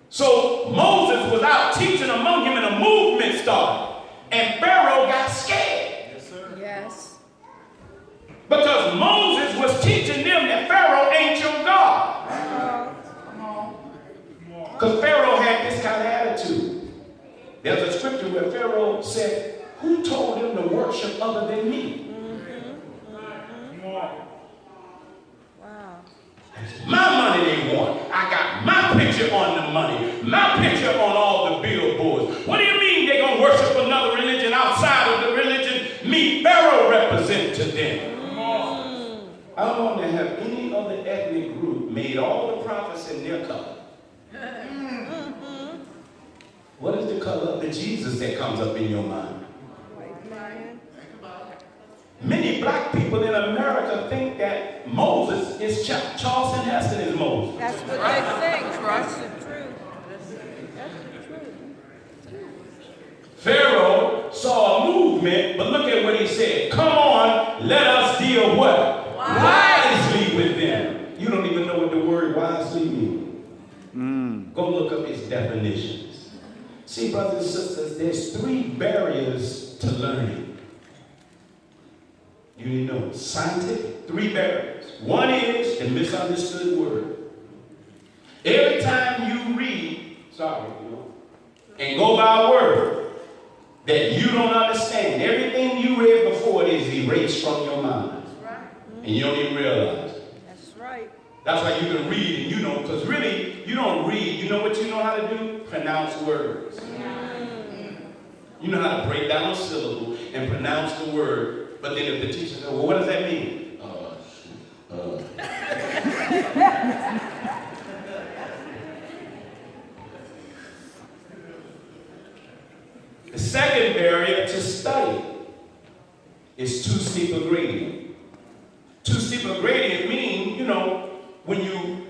So Moses was out teaching among him and a movement started. And Pharaoh got scared. Yes, sir. Yes. Because Moses was teaching them that Pharaoh ain't your God. Because Pharaoh had this kind of attitude. There's a scripture where Pharaoh said, who told them to worship other than me? Wow. My money they want. I got my picture on the money. My picture on all the billboards. What do you mean they're going to worship another religion outside of the religion me, Pharaoh, represent to them? I don't want to have any other ethnic group made all the prophets in their color. What is the color of the Jesus that comes up in your mind? Many black people in America think that Moses is Charleston Heston is Moses. That's what they think. That's the truth. That's the truth. Pharaoh saw a movement, but look at what he said. Come on, let us deal what? Wisely with them. You don't even know what the word wisely means. Go look up its definitions. See, brothers and sisters, there's 3 barriers to learning. You need to know scientific, 3 barriers. One is the misunderstood word. Every time you read, and go by a word that you don't understand, everything you read before it is erased from your mind. And you don't even realize it. That's right. That's why you can read and you know, because really, you don't read. You know what you know how to do? Pronounce words. You know how to break down a syllable and pronounce the word. But then if the teacher says, well, what does that mean? The second barrier to study is too steep a gradient. Too steep a gradient means, you know, when you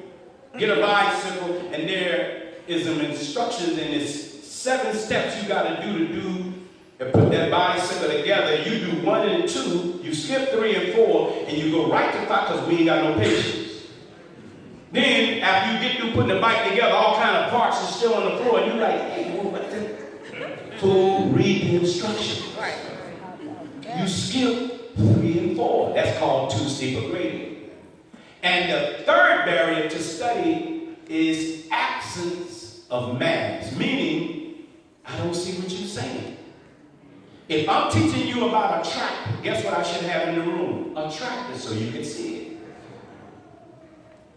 get a bicycle and there is some instructions and it's 7 steps you got to do and put that bicycle together. You do 1 and 2, you skip 3 and 4, and you go right to 5 because we ain't got no patience. Then, after you get through putting the bike together, all kind of parts are still on the floor, and you're like, hey, what the? Fool, read the instructions. Right. You skip 3 and 4. That's called too steep a gradient. And the third barrier to study is absence of mass, meaning I don't see what you're saying. If I'm teaching you about a tractor, guess what I should have in the room? A tractor so you can see it.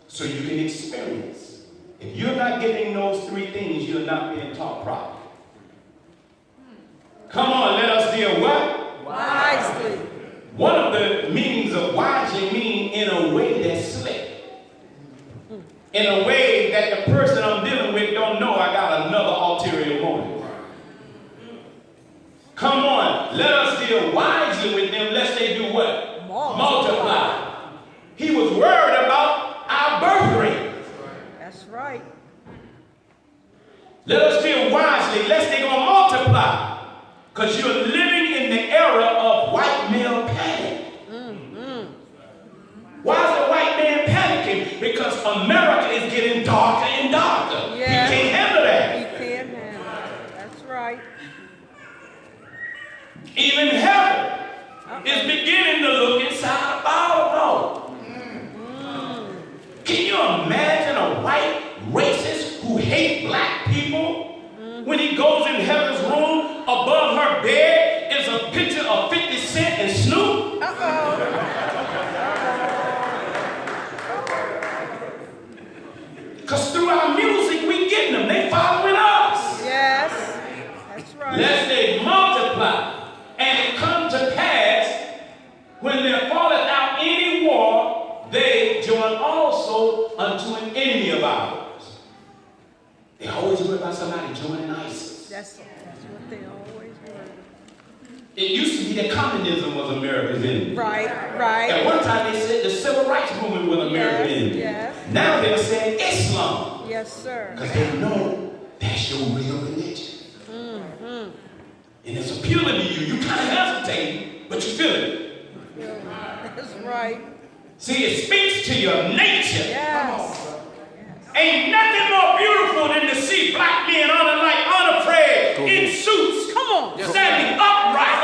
So you can experience. If you're not getting those 3 things, you're not being taught properly. Come on, let us deal what? Wisely. One of the meanings of wisely mean in a way that's slick. In a way that the person I'm dealing with don't know I got another ulterior motive. Come on, let us deal wisely with them lest they do what? Multiply. He was worried about our birth rate. That's right. Let us deal wisely lest they gonna multiply. Because you're living in the era of white male panic. Why is the white man panicking? Because America is getting darker and darker. Yeah. He can't handle that. He can't handle it. That's right. Even heaven is beginning to look inside a bottle. Can you imagine a white racist who hates black people? When he goes in heaven's room, above her bed is a picture of 50 Cent and Snoop. right. lest they multiply. And it come to pass, when there falleth out any war, they join also unto an enemy of ours. They always worry about somebody joining ISIS. That's what they always worry. It used to be that communism was America's enemy. Right. At one time they said the civil rights movement was America's enemy. Yes. Now they're saying Islam. Yes, sir. Because they know that's your real religion. And it's appealing to you. You kind of hesitate, but you feel it. That's right. See, it speaks to your nature. Yes. Ain't nothing more beautiful than to see black men unafraid, in suits, Come on. standing upright.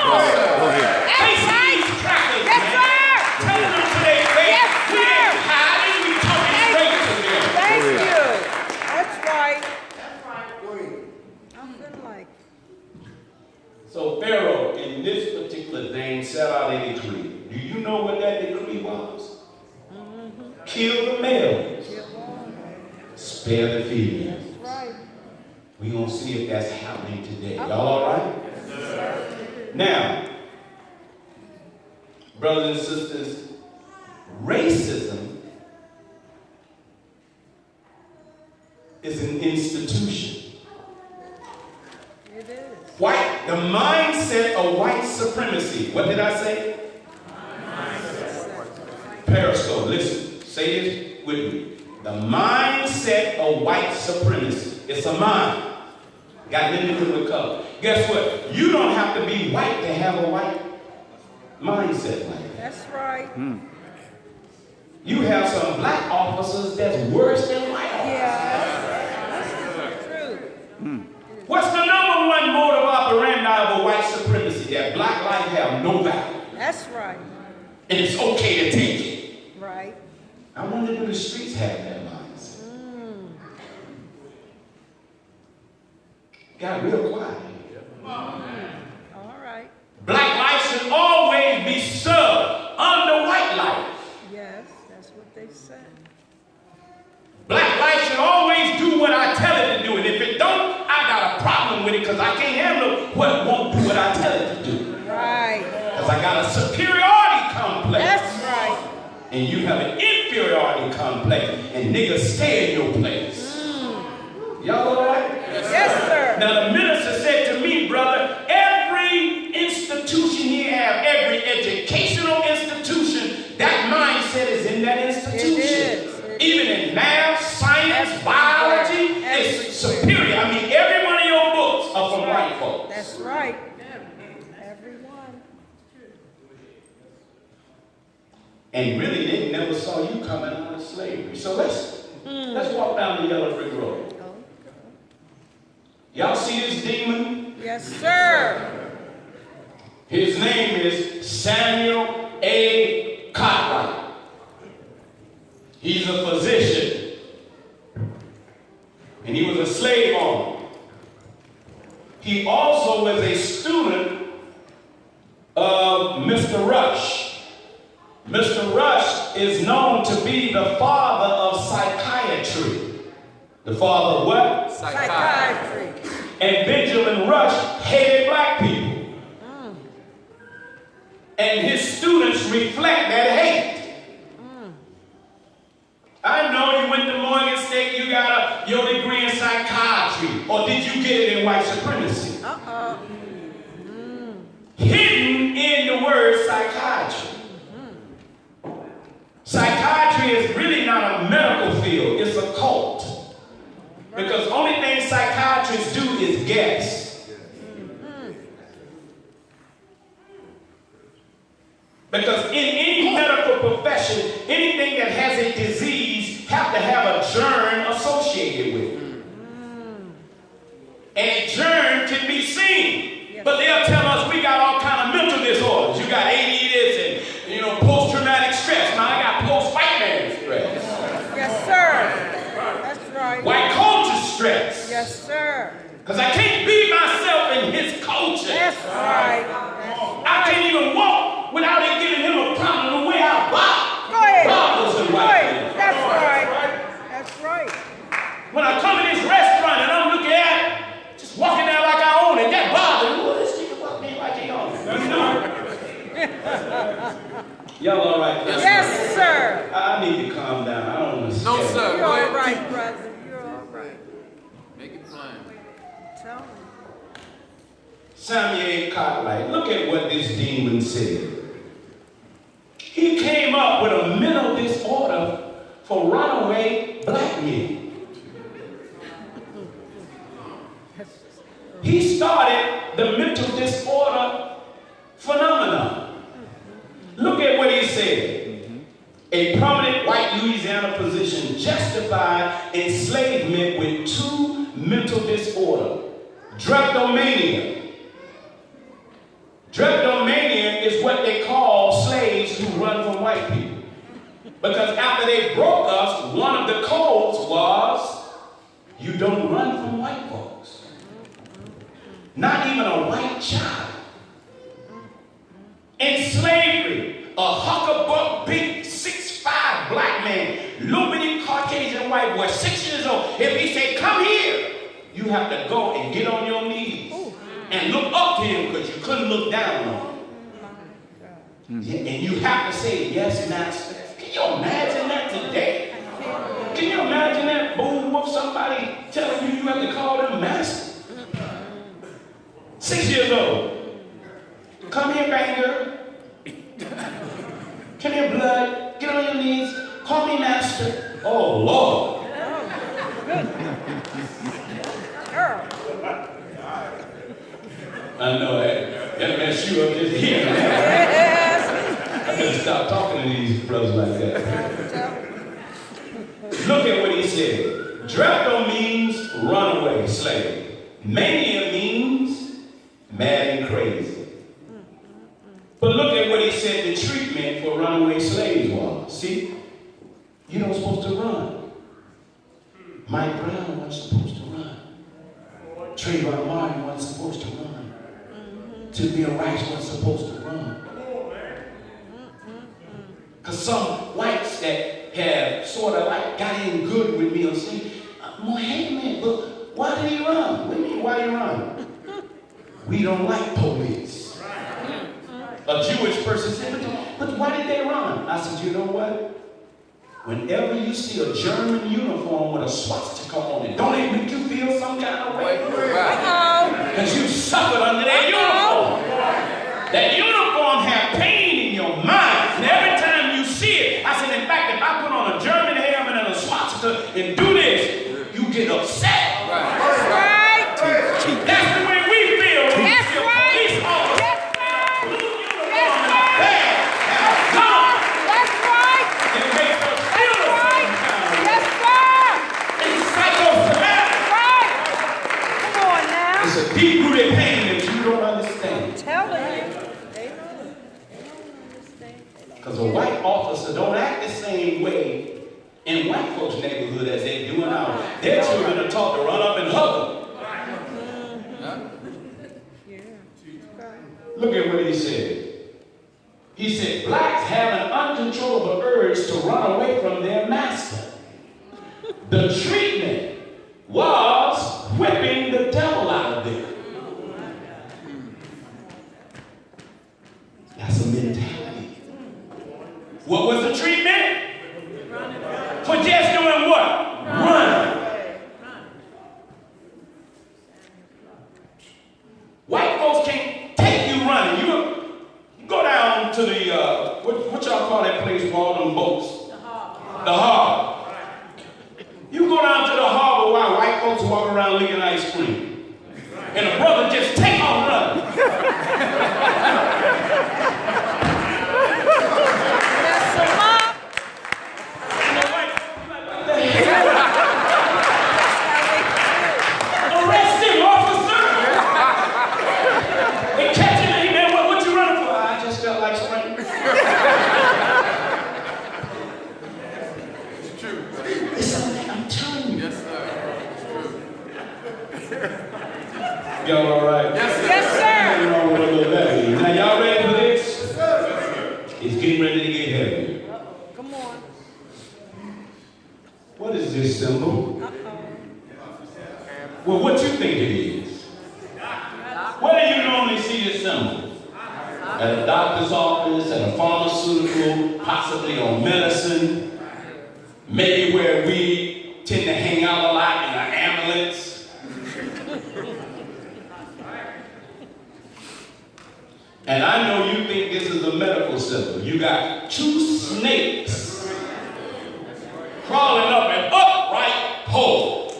Facing these crackers, Yes, man. sir. Telling them to their face, Yes, we sir. ain't hiding, we talking straight to them. Thank you. That's right. Go ahead. I feel like. So Pharaoh, in this particular thing, set out a decree. Do you know what that decree was? Kill the males. Spare the females. Right. We're going to see if that's happening today. Y'all all right? Yes. Now, brothers and sisters, racism is an institution. It is. The mindset of white supremacy. What did I say? Periscope, listen, say this with me. The mindset of white supremacy. It's a mind. Got nothing to do with color. Guess what? You don't have to be white to have a white mindset like that. That's right. You have some black officers that's worse than white officers. Yeah. That's true. What's the number one mode of operandi of a white supremacy? That black life have no value. That's right. And it's okay to take it. Right. I wonder do the streets have that mindset? Got real quiet here. All right. Black life should always be served under white life. Yes, that's what they said. Black life should always do what I tell it to do. And if it don't, I got a problem with it because I can't handle what won't do what I tell it to do. Right. Because I got a superiority complex. That's right. And you have an inferiority complex. And niggas stay in your place. Y'all all right? Yes, sir. Now the minister said to me, brother, every institution here have, every educational institution, that mindset is in that institution. It is. Even in math, science, biology, it's superior. I mean, every one of your books are from white folks. That's right. Everyone. And really, they never saw you coming out of slavery. So let's walk down the yellow brick road. Y'all see this demon? Yes, sir. His name is Samuel A. Cartwright. He's a physician. And he was a slave owner. He also was a student of Mr. Rush. Mr. Rush is known to be the father of psychiatry. The father of what? Psychiatry. And Benjamin Rush hated black people. And his students reflect that hate. I know you went to Morgan State, you got your degree in psychiatry. Or did you get it in white supremacy? Hidden in the word psychiatry. Psychiatry is really not a medical field, it's a cult. Because the only thing psychiatrists do is guess. Because in any medical profession, anything that has a disease have to have a germ associated with it. And a germ can be seen. But they'll tell us we got all kind of mental disorders. You got ADD and post-traumatic stress. Now I got post-white man stress. Yes, sir. That's right. White culture stress. Yes, sir. Because I can't be myself in his culture. That's right. I can't even walk without it giving him a problem the way I walk. Go ahead. Bothers the Go white ahead. man. That's right. That's right. When I come in this restaurant and I'm looking at it, just walking out like I own it, that bothers Y'all all right? Yes, sir. I need to calm down. I don't want to No, sir. You're Go all ahead. right, brother. You're all right. Make it plain. Tell me. Samuel Cartwright, look at what this demon said. He came up with a mental disorder for runaway black men. He started the mental disorder phenomenon. Look at what he said. A prominent white Louisiana physician justified enslavement with two mental disorders. Drapetomania. Drapetomania is what they call slaves who run from white people. Because after they broke us, one of the codes was, you don't run from white folks. Not even a white child. In slavery, a hucklebuck, big 6'5" black man, little bitty Caucasian white boy, 6 years old, if he say, come here, you have to go and get on your knees and look up to him because you couldn't look down on him. And you have to say, yes, master. Can you imagine that today? Can you imagine that boom whoop somebody telling you you have to call them master? 6 years old. Come here, banger. Come here, blood. Get on your knees. Call me master. Oh, Lord. I know that messed you up just here. I better stop talking to these brothers like that. Look at what he said. Drapto means runaway slave. Mania means mad and crazy. But look at what he said the treatment for runaway slaves was. See, you're not supposed to run. Mike Brown wasn't supposed to run. Trayvon Martin wasn't supposed to run. Tamir Rice wasn't supposed to run. Because some whites that have sort of like got in good with me will say, well, hey man, but why did he run? What do you mean, why did he run? We don't like police. A Jewish person said, but why did they run? I said, you know what? Whenever you see a German uniform with a swastika on it, don't it make you feel some kind of way? Because you suffered under that uniform. That uniform had pain in your mind. And every time you see it, I said, in fact, if I put on a German helmet and a swastika and do this, you get upset. That's right. That's the way we feel. When we see a police officer. It's a deep-rooted pain that you don't understand. I'm telling you. They don't understand. Because a white officer don't act the same way in white folks' neighborhood as they do in ours. Their children are taught to run up and hug them. Look at what he said. He said, blacks have an uncontrollable urge to run away from their master. The treatment was whipping the devil out of them. That's a mentality. What was the treatment? For just doing what? Running. White folks can't take you running. You go down to the, what y'all call that place where all them boats? The harbor. You go down to the harbor while white folks walk around licking ice cream. And a brother just take off running. Mess them up. And the white folks like, what the hell? Arrest him, officer! They catch him and he man, what you running for? I just felt like sprinting. It's true. It's something I'm telling you. Yes, sir. It's true. Y'all all right? Yes, sir. Yes, sir. Nothing wrong with a little levity. Now y'all ready for this? It's getting ready to get heavy. Come on. What is this symbol? Well, what you think it is? Where do you normally see this symbol? at a doctor's office, at a pharmaceutical, possibly on medicine, maybe where we tend to hang out a lot in an ambulance. And I know you think this is a medical center. You got two snakes crawling up an upright pole.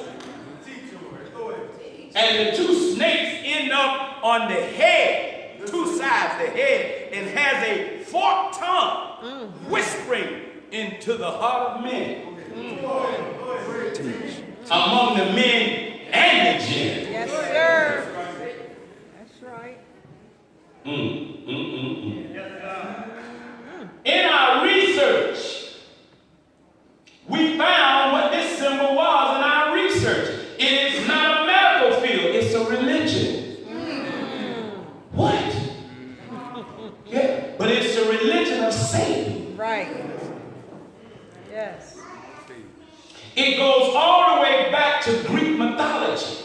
And the two snakes end up on the head, two sides of the head, and has a forked tongue whispering into the heart of men. Among the men and the jinn. Yes, sir. That's right. In our research, we found what this symbol was in our research. It is not a medical field, it's a religion. What? Yeah, but it's a religion of Satan. Right. Yes. It goes all the way back to Greek mythology.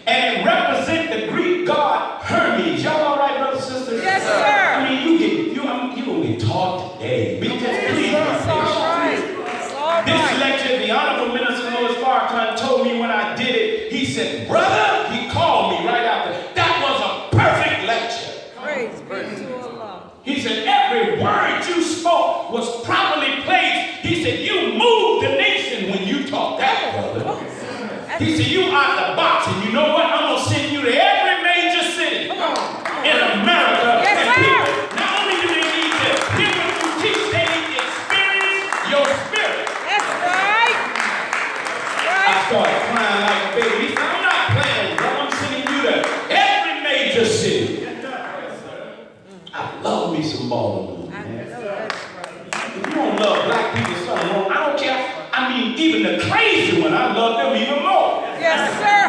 And it represents the Greek god Hermes. Y'all all right, brothers and sisters? Yes, sir. I mean, you're going to get taught today. Please, It's all right. It's all This right. lecture, the Honorable Minister Louis Farrakhan told me when I did it, he said, brother, he called me right after. That was a perfect lecture. Praise be to Allah. He said, every word you spoke was properly placed. He said, you moved the nation when you taught that, brother. He said, you out the box, and you know what? I'm going to send you to every major city in America. Yes, and sir. people, not only do they need to hear what you teach, they need to experience your spirit. That's right. I started crying like a baby. He said, I'm not playing, bro. I'm sending you to every major city. I love me some Baltimore, I man. know that's right. If you don't love black people, something wrong. I don't care. I mean, even the crazy one, I love them even more. Yes, sir.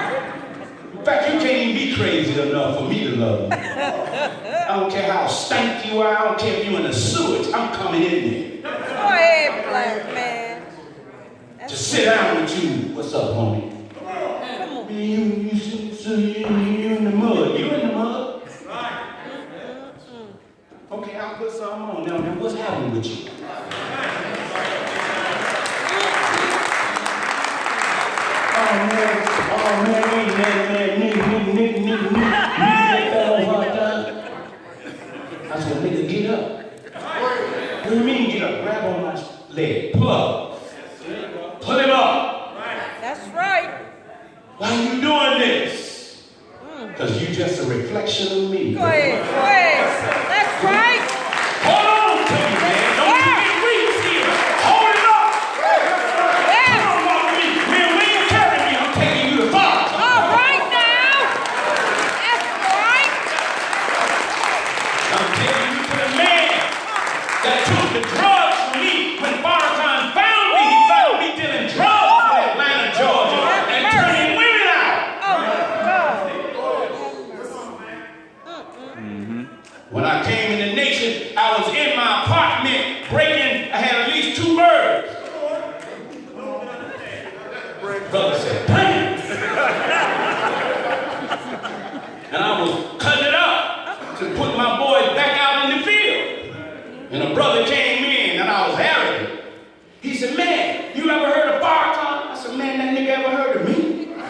In fact, you can't even be crazy enough for me to love you. I don't care how stank you are. I don't care if you're in the sewage. I'm coming in there. Go ahead, black man. To sit down with you. What's up, homie? Come on. Man, you in the mud. You in the mud? Okay, I'll put something on now. Now, what's happening with you? Oh man, nigga fell hard time. I said, nigga, get up. What do you mean get up? Grab on my leg, pull up. Pull him up. That's right. Why are you doing this? Because you just a reflection of me. Go ahead. Go ahead. That's right. Hold on to me, man. Don't you get weak here. Hold it up. Yes. Come on, man. Man, when you carry me, I'm taking you to far. All right now. That's right. I'm taking you to the man that took the drugs from me when Farrakhan found me. He found me dealing drugs in Atlanta, Georgia, and turning women out. Oh, my God. When I came in the nation, I was in my apartment breaking. I had at least 2 birds. Brother said, bang! And I was cutting it up to put my boys back out in the field. And a brother came in, and I was arrogant. He said, man, you ever heard of Farrakhan? I said, man, that nigga ever heard of me? No,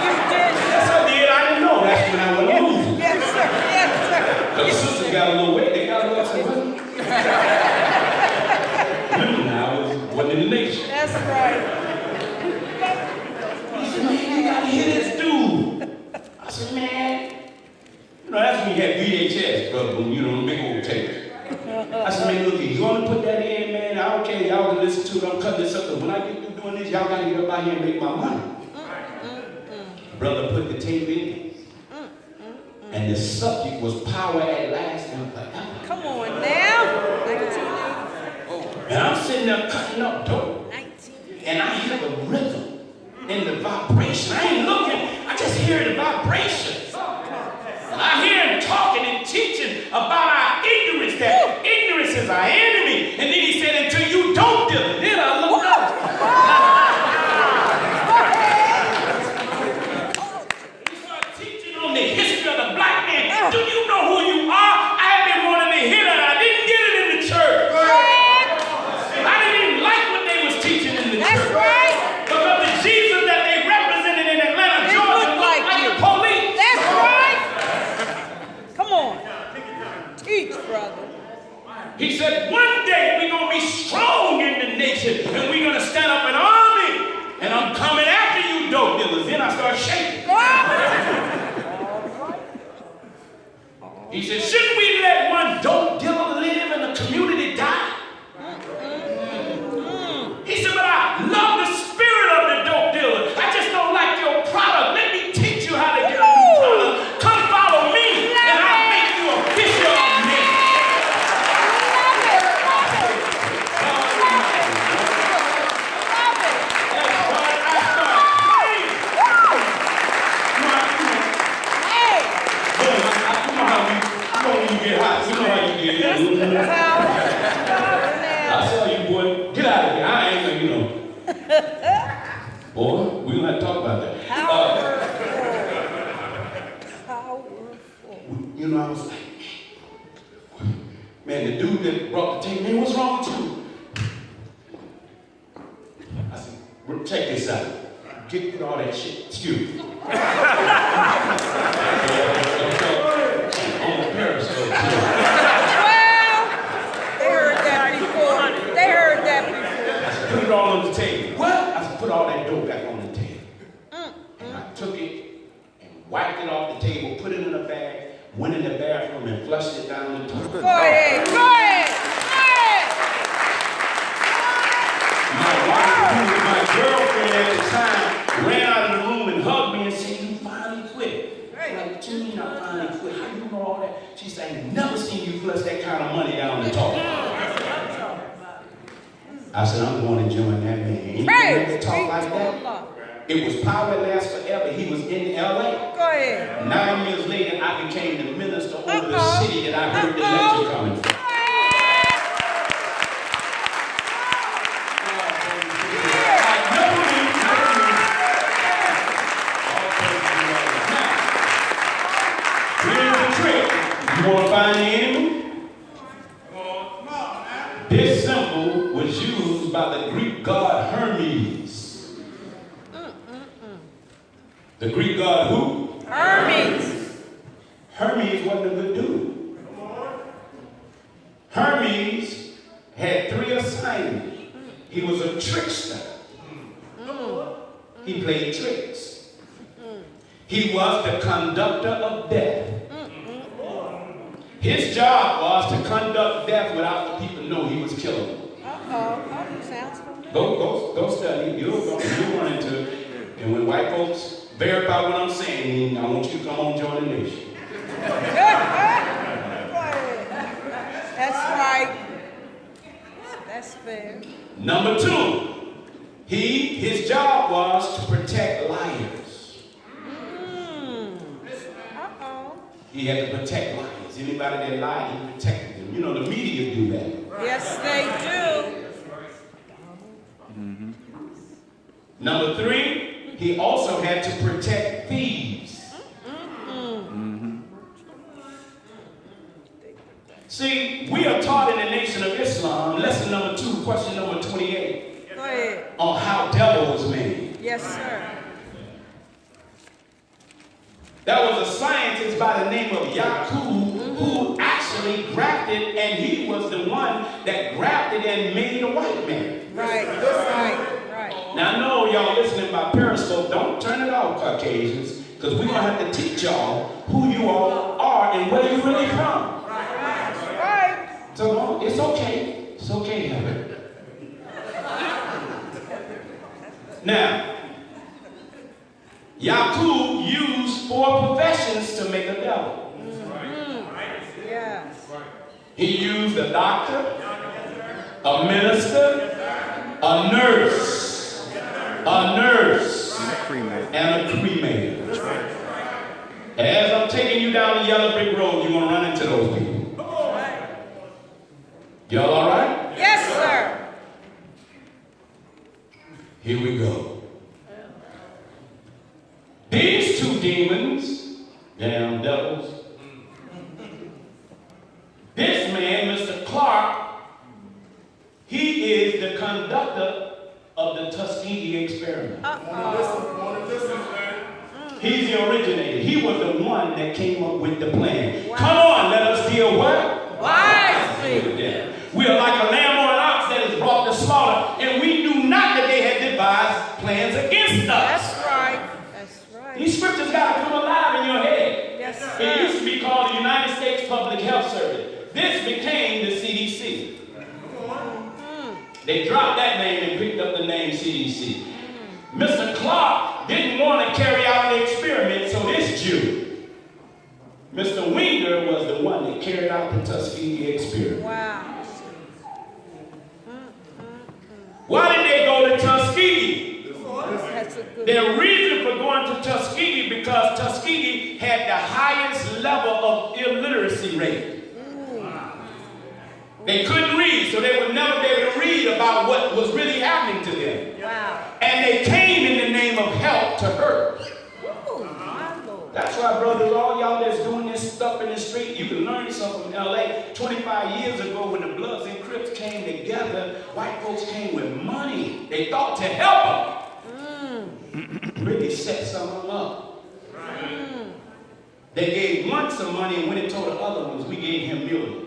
you didn't. Yes, I did. I didn't know. That's when I went losing. Yes, sir. Yes, sir. The sisters got a little weight. They got a little weight. I wasn't in the nation. That's right. He said, man, you got to hear this dude. I said, man, you know, that's when you had VHS, brother, when you know, big old tapes. I said, man, look, you want to put that in, man? I don't care. Y'all can listen to it. I'm cutting this up. When I get through doing this, y'all got to get up out here and make my money. Brother put the tape in. And the subject was power at last and forever. Come on now. 1984. And I'm sitting there cutting up dope. 1984. And I hear the rhythm and the vibration. I ain't looking. I just hear the vibration. I hear him talking and teaching about our ignorance, that ignorance is our enemy. And then he said, until you don't do it. Then I looked up. He started teaching on the history of the black man He said, shouldn't we let one dope dealer live and the community die? He said, but I love the spirit of the dope dealer. I just don't like your product. Let me teach you how to get a new product. Come follow me, and I'll make you a bishop of men. I tell you, boy, get out of here. I ain't gonna, you know. Boy, we don't have to talk about that. Powerful. You know, I was like, man, the dude that brought the tape, man, what's wrong with you? I said, well, check this out. Get all that shit. Excuse me. On the Periscope. Put it all on the table. What? I said, put all that dough back on the table. And I took it and wiped it off the table, put it in a bag, went in the bathroom and flushed it down the toilet. Go ahead, go ahead, go ahead. My girlfriend at the time ran out of the room and hugged me and said, you finally quit. Like, what you mean I finally quit? How you know all that? She said, I ain't never seen you flush that kind of money down the toilet. I said, I'm going to join that man. Anybody talk like that? It was power lasts forever. He was in L.A. Go ahead. 9 years later, I became the minister over the city that I heard the lecture coming from. Here's the trick. You want to find the enemy? This symbol was used by the Greek god Hermes. The Greek god who? Hermes. Hermes wasn't a good dude. Hermes had 3 assignments. He was a trickster. He played tricks. He was the conductor of death. His job was to conduct death without the people know he was killing them. Sounds familiar. Go study. You'll run into it. And when white folks verify what I'm saying, I want you to come on and join the nation. That's right. That's fair. Number 2, his job was to protect liars. He had to protect liars. Anybody that lied, he protected them. You know, the media do that. Yes, they do. Number 3, he also had to protect thieves. See, we are taught in the Nation of Islam, lesson number 2, question number 28, Go ahead. on how devil was made. Yes, sir. There was a scientist by the name of Yaqub who actually grafted, and he was the one that grafted and made a white man. Right. Now, I know y'all listening by Periscope. Don't turn it off, Caucasians, because we're going to have to teach y'all who you all are and where you're really from. Right. So it's okay. It's okay, Heather. Now, Yaqub used 4 professions to make a devil. Yes. He used a doctor, a minister, a nurse, and a cremator. As I'm taking you down the yellow brick road, you're going to run into those people. Y'all all right? Yes, sir. Here we go. These 2 demons, damn devils. This man, Mr. Clark, he is the conductor of the Tuskegee experiment. He's the originator. He was the one that came up with the plan. Wow. Come on, let us deal what? Wisely. We are like a lamb or an ox that is brought to slaughter, and we knew not that they had devised plans against us. That's right. These scriptures got to come alive in your head. Yes, Yes, It sir. used to be called the United States Public Health Service. This became the CDC. They dropped that name and picked up the name CDC. Mr. Clark didn't want to carry out the experiment, so this Jew, Mr. Winger, was the one that carried out the Tuskegee experiment. Wow. Why did they go to Tuskegee? That's a good Their reason for going to Tuskegee because Tuskegee had the highest level of illiteracy rate. They couldn't read, so they would never be able to read about what was really happening to them. Wow. And they came in the name of help to hurt. Ooh, my Lord. That's why, brothers, all y'all that's doing this stuff in the street, you can learn something from LA. 25 years ago, when the Bloods and Crips came together, white folks came with money. They thought to help them. Really set some of them up. They gave one some money and went and told the other ones, we gave him millions.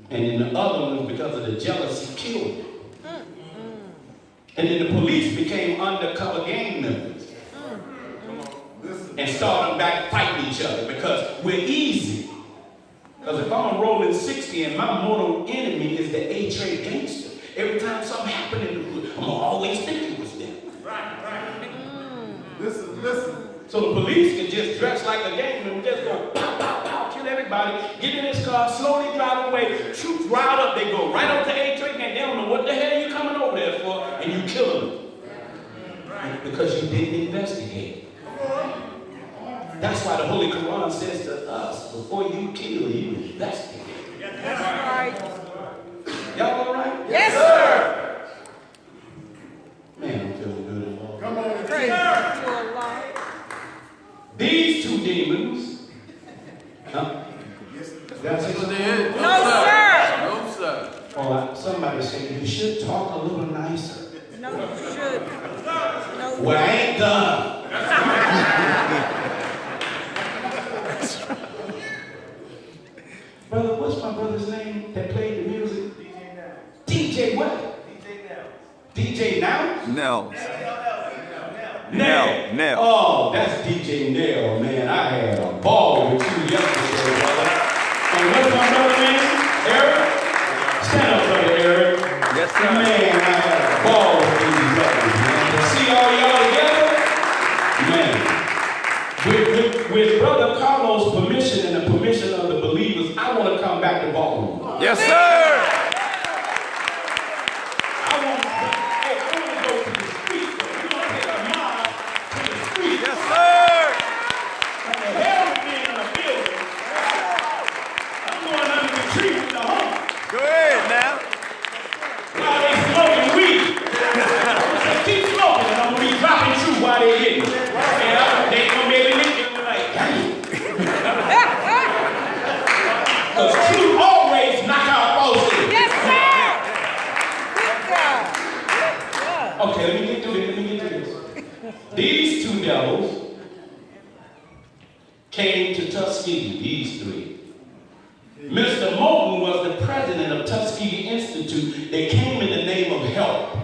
And then the other ones, because of the jealousy, killed him. And then the police became undercover gang members. And started back fighting each other because we're easy. Because if I'm a rolling 60 and my mortal enemy is the A-trade gangster, every time something happened in the hood, I'm always thinking it was them. Listen. So the police can just dress like a gang member, just go pow, pow, pow, kill everybody, get in his car, slowly drive away, troops riled up, they go right up to A-Train and they don't know what the hell you coming over there for, and you kill them. Because you didn't investigate. That's why the Holy Quran says to us, before you kill, you investigate. That's right. Y'all all right? Yes, sir. Man, I'm feeling good. Lord. Come on. Praise God to Allah. These two demons, huh? That's it. No, sir. No, sir. Oh, somebody said you should talk a little nicer. No, you should. No. Well, I ain't done. Brother, what's my brother's name that played the music? DJ what? DJ Now? No. Nell. Nell. Oh, that's DJ Nell, man. I had a ball with you yesterday, brother. And what's my brother's name? Eric? Stand up, brother Eric. Yes, sir. Man, I had a ball with these brothers, man. To see all y'all together, man. With Brother Carlos' permission and the permission of the believers, I want to come back to Baltimore. Yes, sir. I want to go to the street. We're going to take a mile to the street. Yes, sir. And the hell with being in a building. I'm going under the tree with the home. Go ahead now. While they smoking weed. They keep smoking and I'm going to be dropping truth while they hitting. And they going to be able to look at me like, dang. Because truth always knock out falsehood. Yes, sir. Good God. Okay, let me get to this. These two devils came to Tuskegee, these three. Mr. Moulton was the president of Tuskegee Institute. They came in the name of help,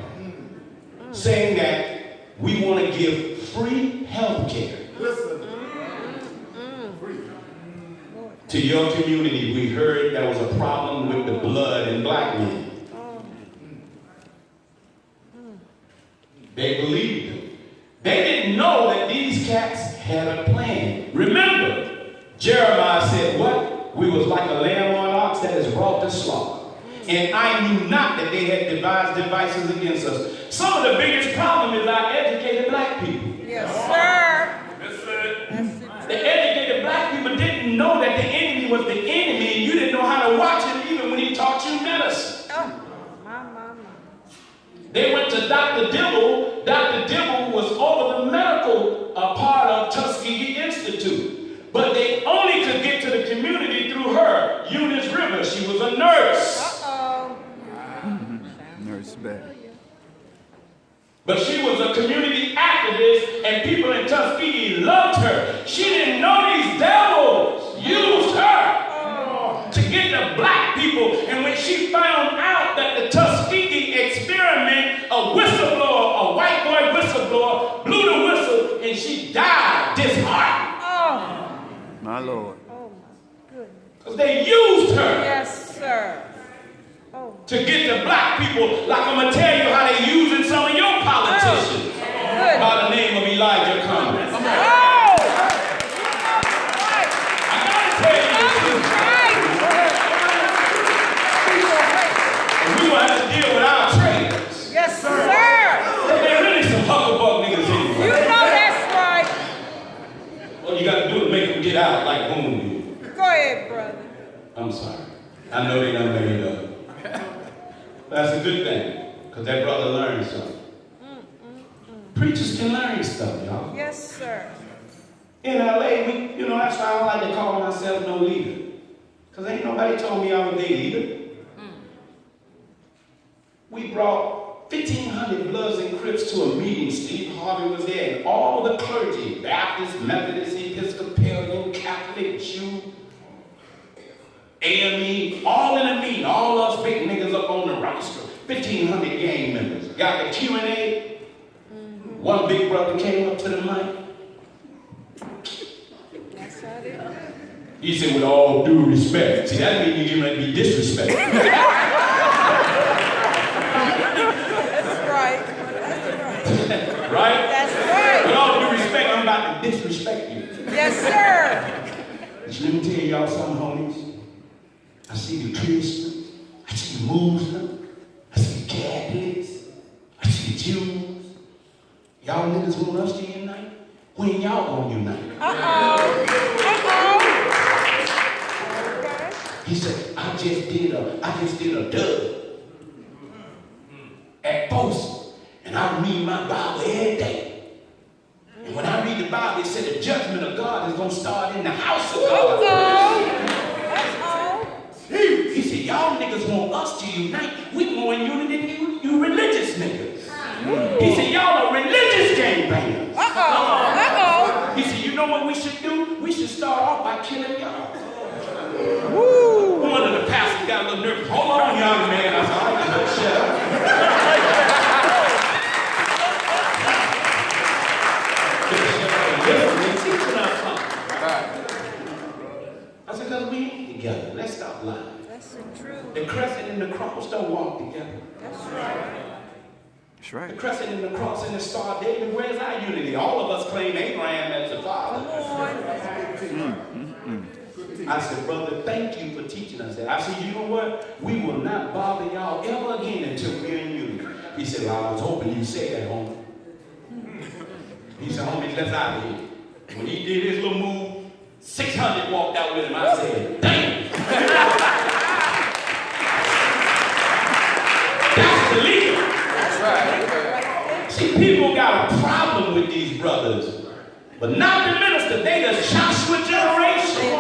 saying that we want to give free health care to your community. We heard there was a problem with the blood in black men. They believed him. They didn't know that these cats had a plan. Remember, Jeremiah said, what? We was like a lamb or an ox that is brought to slaughter. And I knew not that they had devised devices against us. Some of the biggest problem is our educated black people. Yes, sir. The educated black people didn't know that the enemy was the enemy, and you didn't know how to watch him even when he taught you medicine. Oh, my. They went to Dr. Dibble. Dr. Dibble was over the medical part of Tuskegee Institute. But they only could get to the community through her, Eunice Rivers. She was a nurse. Uh-oh. Nurse back. But she was a community activist, and people in Tuskegee loved her. She didn't know these devils used her to get the black people. And when she found out that the Tuskegee experiment, a whistleblower, a white boy whistleblower, blew the whistle, and Because they used her. Yes, sir. Oh. To get the black people, like I'm going to tell you how they using some of your politicians. Good. By the name of Elijah Cummings. Oh! I got to tell you this too. And we will have to deal with our traitors. Yes, sir. They're really some hucklebuck niggas anyway. You know that's right. All you got to do is make them get out like Boone did. Go ahead, brother. I'm sorry. I know they done made it up. That's a good thing, because that brother learned something. Preachers can learn stuff, y'all. Yes, sir. In LA, that's why I don't like to call myself no leader. Because ain't nobody told me I was their leader. We brought 1,500 Bloods and Crips to a meeting. Steve Harvey was there, and all the clergy, Baptist, Methodist, Episcopalian, Catholic, Jew, AME, all in a meeting, all us big niggas up on the roster. 1,500 gang members. Got the Q&A. One big brother came up to the mic. That's how it is. He said, with all due respect. See, that means you're going to be disrespectful. That's right. That's right. Right? That's right. With all due respect, I'm about to disrespect you. Yes, sir. But let me tell y'all something, homies. I see the Christians, I see the Muslims, I see the Catholics, I see the Jews. Y'all niggas want us to unite? When y'all gonna unite? Okay. He said, I just did a dub at Post, and I read my Bible every day. And when I read the Bible, it said the judgment of God is gonna start in the house of God. He said, y'all niggas want us to unite. We more in unity than you religious niggas. He said, y'all are religious gangbangers. He said, you know what we should do? We should start off by killing y'all. One of the pastors got a little nervous. Hold on, young man. I said, all right, shut up. I said, because we ain't together. Let's stop lying. That's the truth. The crescent and the cross don't walk together. That's right. That's right. The crescent and the cross and the star David, where's our unity? All of us claim Abraham as the father. I said, brother, thank you for teaching us that. I said, you know what? We will not bother y'all ever again until we're in unity. He said, well, I was hoping you said that, homie. He said, homie, let's out of here. When he did his little move, 600 walked out with him. I said, damn. That's the leader. That's right. See, people got a problem with these brothers, but not the minister. They the Joshua generation.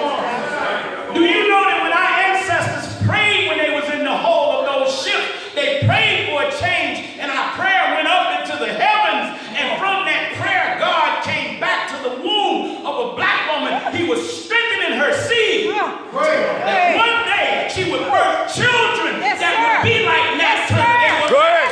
Do you know that when our ancestors prayed when they was in the hold of those ships, they prayed for a change, and our prayer went up into the heavens, and from that prayer, God came back to the womb of a black woman. He was strengthening her seed. That one day she would birth children that would be like Nat Turner. Go ahead.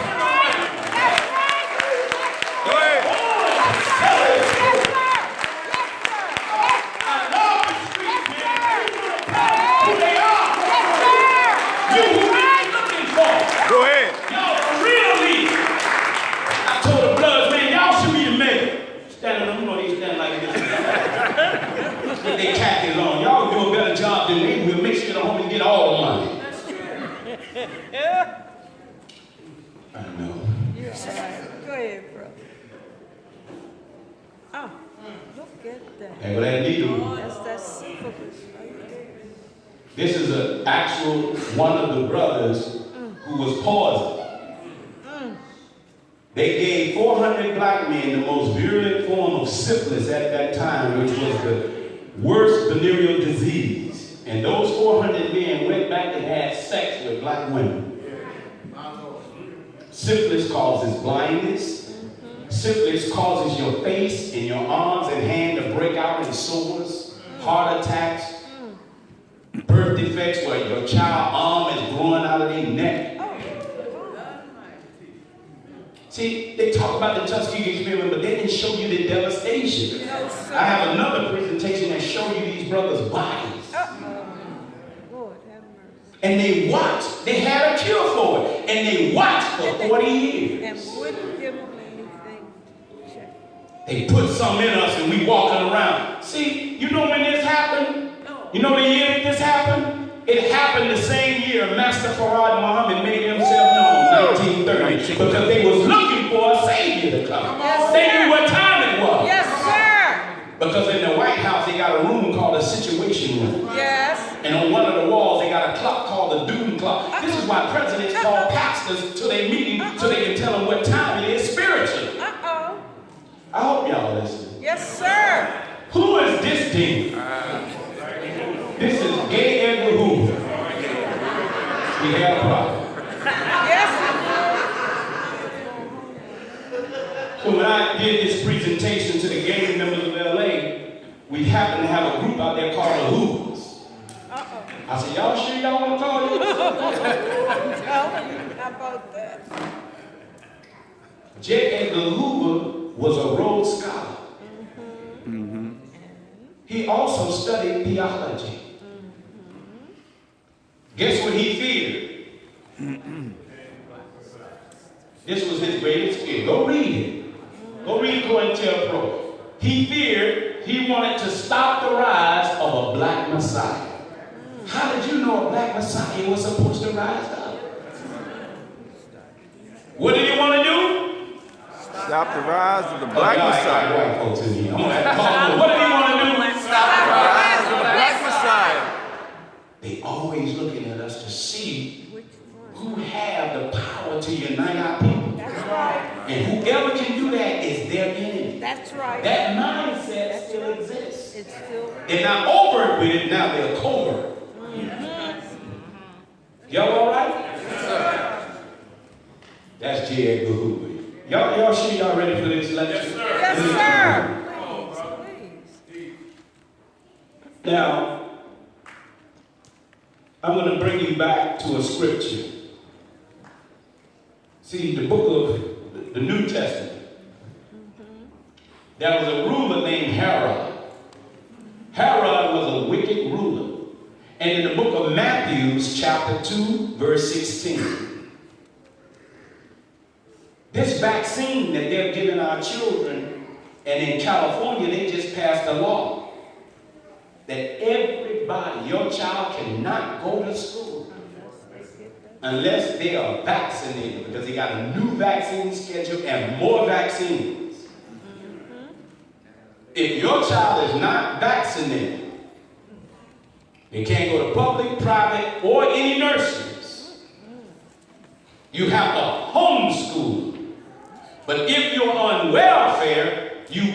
Go ahead. Y'all are real leaders. I told the Bloods, man, y'all should be the mayor. Stand on them, you know they stand like this. Get their khakis on. Y'all do a better job than they will. Make sure the homies get all the money. I know. Go ahead, bro. Oh, look at that. Hey, well, that leader. That's simple. This is an actual one of the brothers who was poisoned. They gave 400 black men the most virulent form of syphilis at that time, which was the worst venereal disease. And those 400 men went back and had sex with black women. Syphilis causes blindness. Syphilis causes your face and your arms and hand to break out in sores, heart attacks, birth defects where your child arm is growing out of their neck. See, they talk about the Tuskegee experiment, but they didn't show you the devastation. I have another presentation that shows you these brothers' bodies. And they watched. They had a cure for it. And they watched for 40 years. And wouldn't give them anything to check. They put something in us and we walking around. See, you know when this happened? You know the year that this happened? It happened the same year Master Farrar Muhammad made himself known, 1930. Because they was looking for a savior to come. Yes, They knew what time it was. Yes, sir. Because in the White House, they got a room called a situation room. Yes. And on one of the walls, they got a clock called the doom clock. This is why presidents call pastors to their meeting so they can tell them what time it is spiritually. Uh-oh. I hope y'all listen. Yes, sir. Who is this demon? This is Gay Edgar Hoover. We have a problem. Yes. So when I did this presentation to the gay members of LA, we happened to have a group out there called the Hoovers. I said, y'all sure y'all want to call you? How about that? J. Edgar Hoover was a Rhodes Scholar. He also studied theology. Guess what he feared? This was his greatest fear. Go read it. Go read COINTELPRO. He feared, he wanted to stop the rise of a black Messiah. How did you know a black Messiah was supposed to rise up? What did he want to do? Stop the rise of the black Messiah. White folks in here. I'm gonna have to call them. What did he want to do? Stop the rise of the black Messiah. They always looking at us to see who have the power to unite our people. That's right. And whoever can do that is their enemy. That's right. That mindset still exists. It's still. They're not overt with it, now they're covert. Y'all all right? Yes, sir. That's J. Edgar Hoover. Y'all sure y'all ready for this lecture? Yes, sir. Yes, sir. Please. Now, I'm going to bring you back to a scripture. See, the book of the New Testament, there was a ruler named Farrar. Farrar was a wicked ruler. And in the book of Matthew, chapter 2, verse 16, this vaccine that they're giving our children, and in California, they just passed a law that everybody, your child cannot go to school unless they are vaccinated, because they got a new vaccine schedule and more vaccines. If your child is not vaccinated, they can't go to public, private, or any nurseries. You have to homeschool. But if you're on welfare, you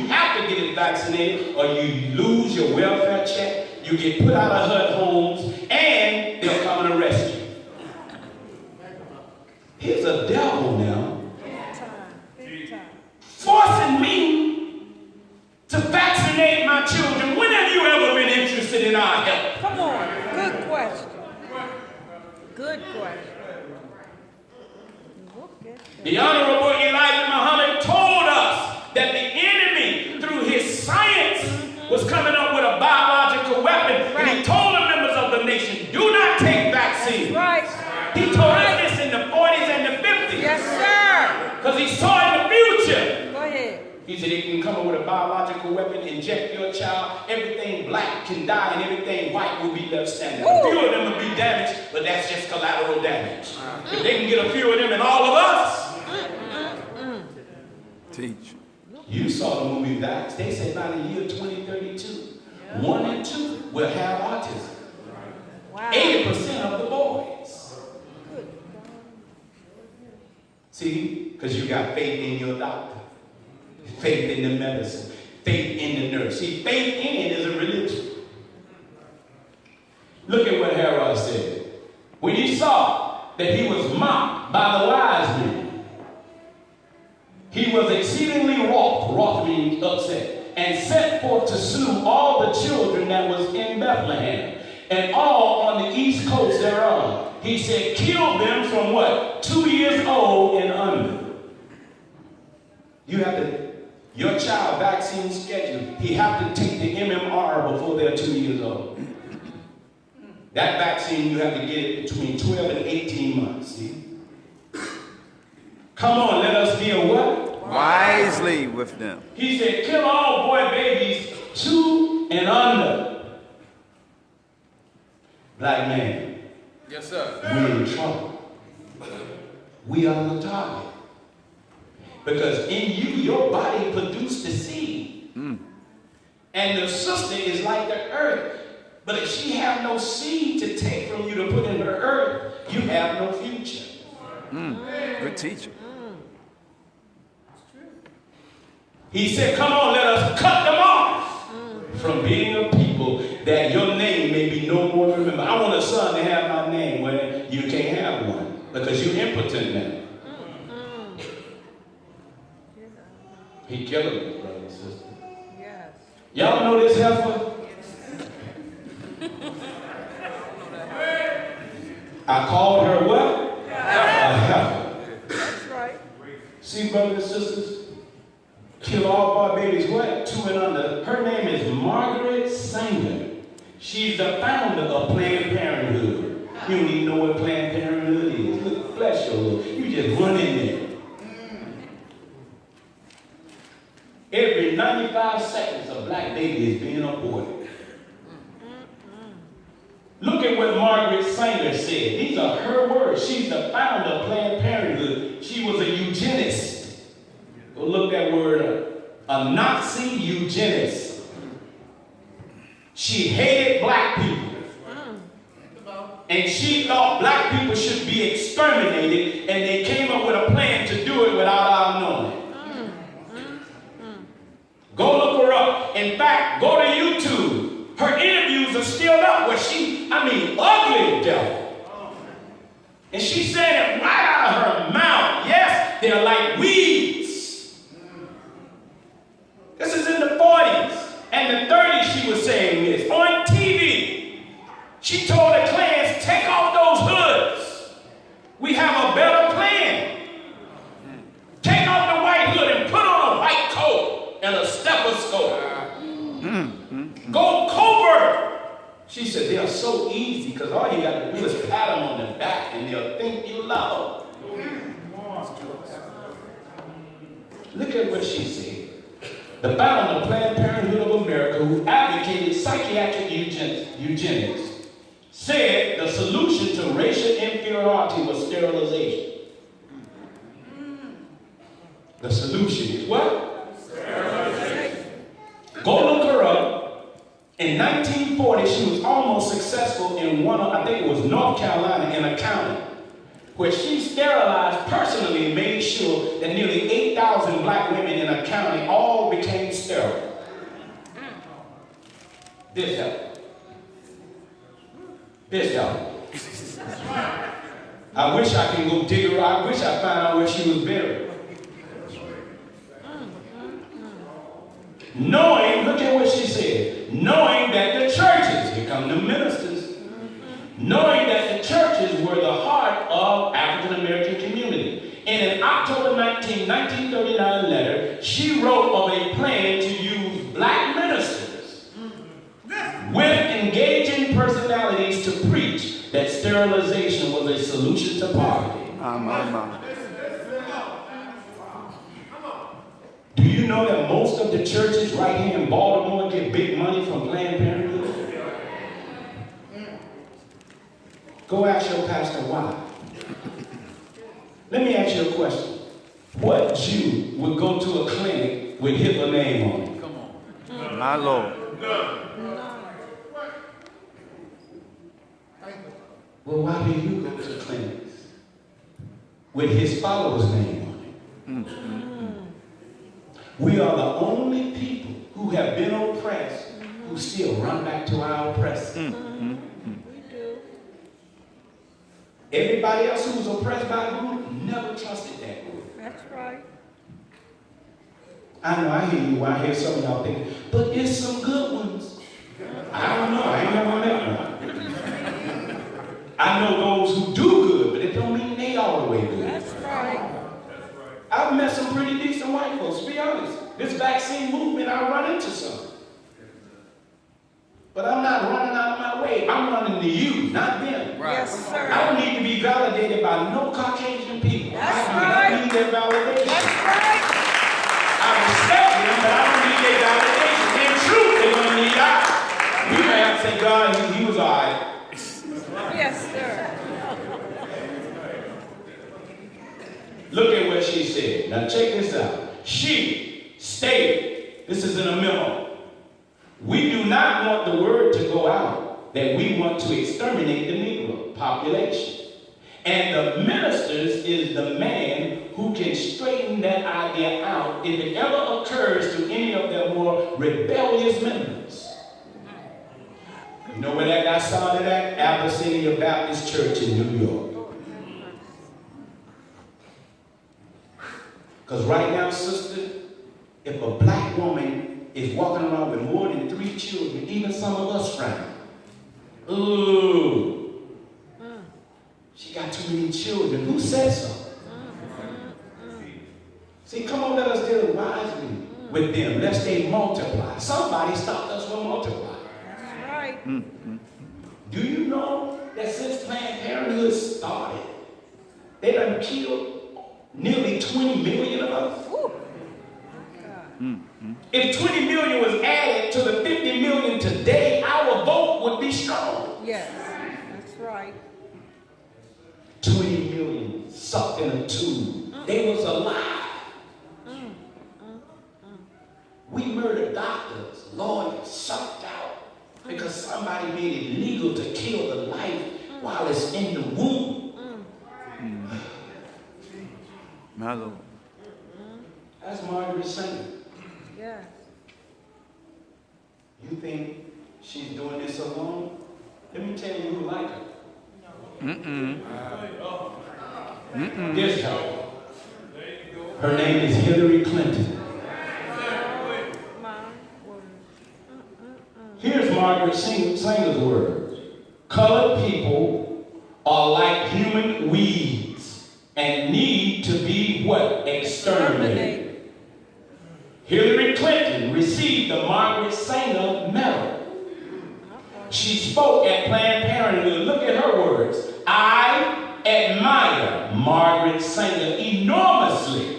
have to get it vaccinated, or you lose your welfare check, you get put out of HUD homes, and they'll come and arrest you. Here's a devil now, forcing me to vaccinate my children. When have you ever been interested in our health? Come on. Good question. Good question. Look at that. The Honorable Elijah Muhammad told us that the enemy, through his science, was coming up with a biological weapon. Right. And he told the members of the nation, do not take vaccines. Right. He told us this in the 40s and the 50s. Yes, sir. Because he saw in the future. Go ahead. He said he can come up with a biological weapon, inject your child, everything black can die and everything white will be left standing. Woo. A few of them will be damaged, but that's just collateral damage. If they can get a few of them and all of us. Teach. You saw the movie Vaxxed. They said by the year 2032, 1 and 2 will have autism. Wow. 80% of the boys. See, because you got faith in your doctor, faith in the medicine, faith in the nurse. See, faith in it is a religion. Look at what Farrar said. When he saw that he was mocked by the wise men, he was exceedingly wroth means upset, and set forth to slew all the children that was in Bethlehem, and all on the east coast thereof. He said, kill them from what? 2 years old and under. You have to, your child vaccine schedule, he have to take the MMR before they're 2 years old. That vaccine, you have to get it between 12 and 18 months, see? Come on, let us deal what? Wisely with them. He said, kill all boy babies 2 and under. Black man. Yes, sir. We're in trouble. We are the target. Because in you, your body produced the seed. And the sister is like the earth. But if she have no seed to take from you to put in her earth, you have no future. Good teacher. He said, come on, let us cut them off from being a people that your name may be no more remembered. I want a son to have my name where you can't have one because you're impotent now. He killed me, brother and sister. Yes. Y'all know this heifer? I called her what? A heifer. That's right. See, brothers and sisters, kill all boy babies what? 2 and under. Her name is Margaret Sanger. She's the founder of Planned Parenthood. You don't even know what Planned Parenthood is. Look, bless your little. You just run in there. Every 95 seconds, a black baby is being aborted. Look at what Margaret Sanger said. These are her words. She's the founder of Planned Parenthood. She was a eugenist. Go look that word up. A Nazi eugenist. She hated black people. And she thought black people should be exterminated, and they came up with a plan to do it without our knowing. Go look her up. In fact, go to YouTube. Her interviews are still up where ugly devil. And she said it right out of her mouth. Yes, they're like weeds. This is in the 40s. And the 30s she was saying this. On TV, she told the clans, take off those hoods. We have a better plan. Take off the white hood and put on a white coat and a stethoscope. Go covert. She said, they are so easy because all you got to do is pat them on the back and they'll think you love them. Look at what she said. The founder of Planned Parenthood of America, who advocated psychiatric eugenics, said the solution to racial inferiority was sterilization. The solution is what? Sterilization. Go look her up. In 1940, she was almost successful in I think it was North Carolina, in a county, where she sterilized personally and made sure that nearly 8,000 black women in a county all became sterile. This helped. This helped. I wish I could go dig her out. I wish I found out where she was buried. Knowing, look at what she said, knowing that the churches, here come the ministers, knowing that the churches were the heart of African American community. In an October 1939 letter, she wrote of a plan to use black ministers with engaging personalities to preach that sterilization was a solution to poverty. Do you know that most of the churches right here in Baltimore get big money from Planned Parenthood? Go ask your pastor why. Let me ask you a question. What Jew would go to a clinic with Hitler name on it? Come on. My Lord. Well, why do you go to clinics with his followers' name on it? We are the only people who have been oppressed who still run back to our oppressors. We do. Everybody else who was oppressed by a group never trusted that group. That's right. I know, I hear you. I hear some of y'all thinking, but it's some good ones. I don't know. I ain't never met one. I know those who do good, but it don't mean they all the way good. That's right. I've met some pretty decent white folks, to be honest. This vaccine movement, I run into some. But I'm not running out of my way. I'm running to you, not them. Yes, sir. I don't need to be validated by no Caucasian people. That's I right. don't need their validation. That's right. I respect them, but I don't need their validation. In truth, they're going to need ours. We may have to say, God, he was all right. Yes, sir. Look at what she said. Now check this out. She stated, this is in a memo, we do not want the word to go out that we want to exterminate the Negro population. And the ministers is the man who can straighten that idea out if it ever occurs to any of their more rebellious members. You know where that got started at? Abyssinia Baptist Church in New York. Because right now, sister, if a black woman is walking around with more than 3 children, even some of us frown. Ooh. She got too many children. Who said so? See, come on, let us deal wisely with them, lest they multiply. Somebody stopped us from multiplying. That's right. Do you know that since Planned Parenthood started, they done killed nearly 20 million of us? If 20 million was added to the 50 million today, our vote would be strong. Yes, that's right. 20 million sucked in a tube. They was alive. We murdered doctors, lawyers, sucked out because somebody made it legal to kill the life while it's in the womb. My Lord. That's Margaret Sanger. Yes. You think she's doing this alone? Let me tell you who like her. This her. Her name is Hillary Clinton. Here's Margaret Sanger's words. Colored people are like human weeds and need to be what? Exterminated. Hillary Clinton received the Margaret Sanger Medal. She spoke at Planned Parenthood. Look at her words. I admire Margaret Sanger enormously.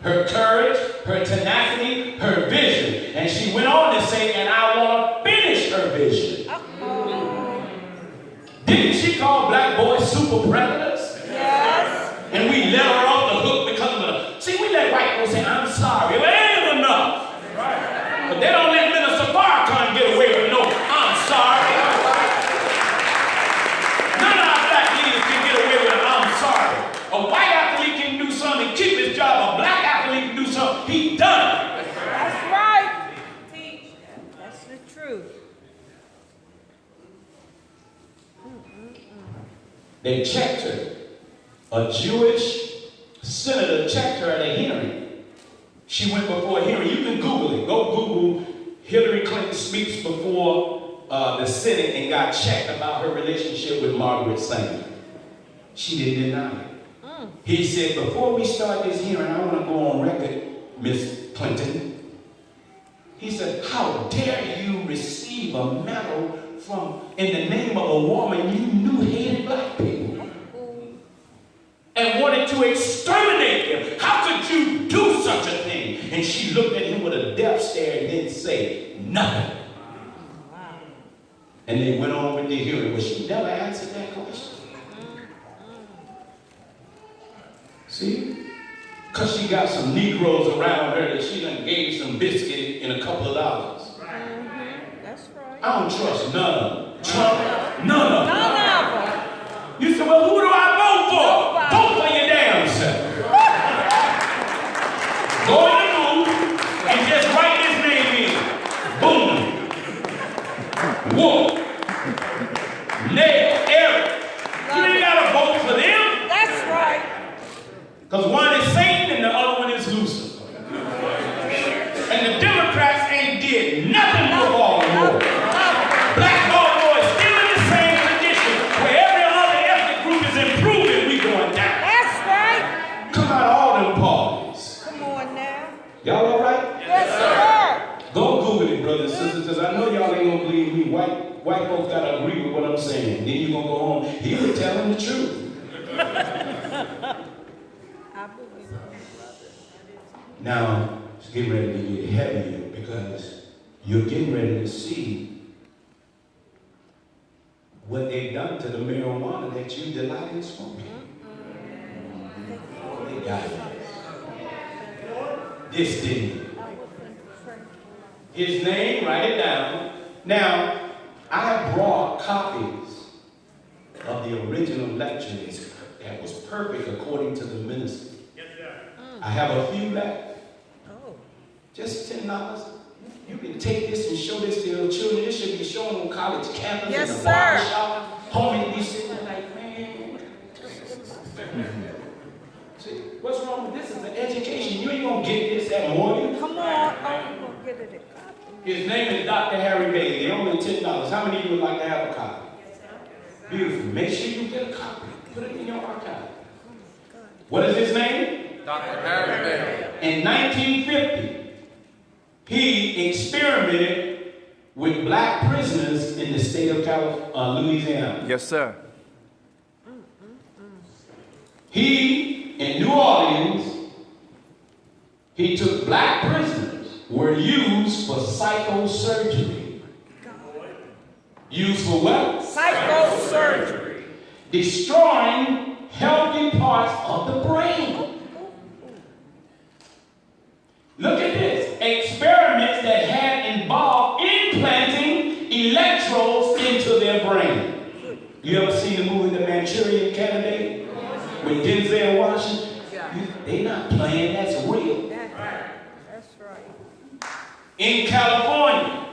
Her courage, her tenacity, her vision. And she went on to say, and I want to finish her vision. Didn't she call black boys super predators? Yes. And we let her off the hook because of the... See, we let white people say, I'm sorry. Well, it ain't enough. But they don't let Minister Farrakhan get away with no, I'm sorry. None of our black leaders can get away with an I'm sorry. A white athlete can do something and keep his job. A black athlete can do something, he done. That's right. That's the truth. They checked her. A Jewish senator checked her at a hearing. She went before a hearing. You can Google it. Go Google Hillary Clinton speaks before the Senate and got checked about her relationship with Margaret Sanger. She didn't deny it. He said, before we start this hearing, I want to go on record, Miss Clinton. He said, how dare you receive a medal in the name of a woman you knew hated black people and wanted to exterminate them? How could you do such a thing? And she looked at him with a death stare and didn't say nothing. And they went on with the hearing, but she never answered that question. See? Because she got some Negroes around her that she done gave some biscuit in a couple of dollars. That's right. I don't trust none of them. Trump, none of them. None of them. You said, well, who do I vote for? Nobody. Vote for your damn self. Go in the booth and just write his name in. Boom. Wolf. Nail. Eric. You ain't got to vote for them. That's right. Because one is Satan and the other one is Lucifer. And the Democrats ain't did nothing for Baltimore. Black Baltimore is still in the same condition where every other ethnic group is improving, we going down. That's right. Come out of all them parties. Come on now. Y'all all right? Yes, sir. Go Google it, brothers and sisters, because I know y'all ain't gonna believe me. White folks gotta agree with what I'm saying. Then you gonna go home. He was telling the truth. Now, it's getting ready to get heavier because you're getting ready to see what they've done to the marijuana that you delight in smoking. They got it. This didn't. His name, write it down. Now, I have brought copies of the original lecture that was perfect according to the minister. I have a few left. Just $10. You can take this and show this to your children. This should be shown on college campus in the barbershop. Homie be sitting there like, man. See, what's wrong with this? It's an education. You ain't gonna get this at Morgan. Come on. Oh, you gonna get it at copy. His name is Dr. Harry Bailey. They're only $10. How many of you would like to have a copy? Beautiful. Make sure you get a copy. Put it in your archive. What is his name? Dr. Harry Bailey. In 1950, he experimented with black prisoners in the state of Louisiana. Yes, sir. He, in New Orleans, he took black prisoners, were used for psychosurgery. Used for what? Psychosurgery. Destroying healthy parts of the brain. Look at this. Experiments that had involved implanting electrodes into their brain. You ever seen the movie The Manchurian Candidate with Denzel Washington? They're not playing, that's real. That's right. In California,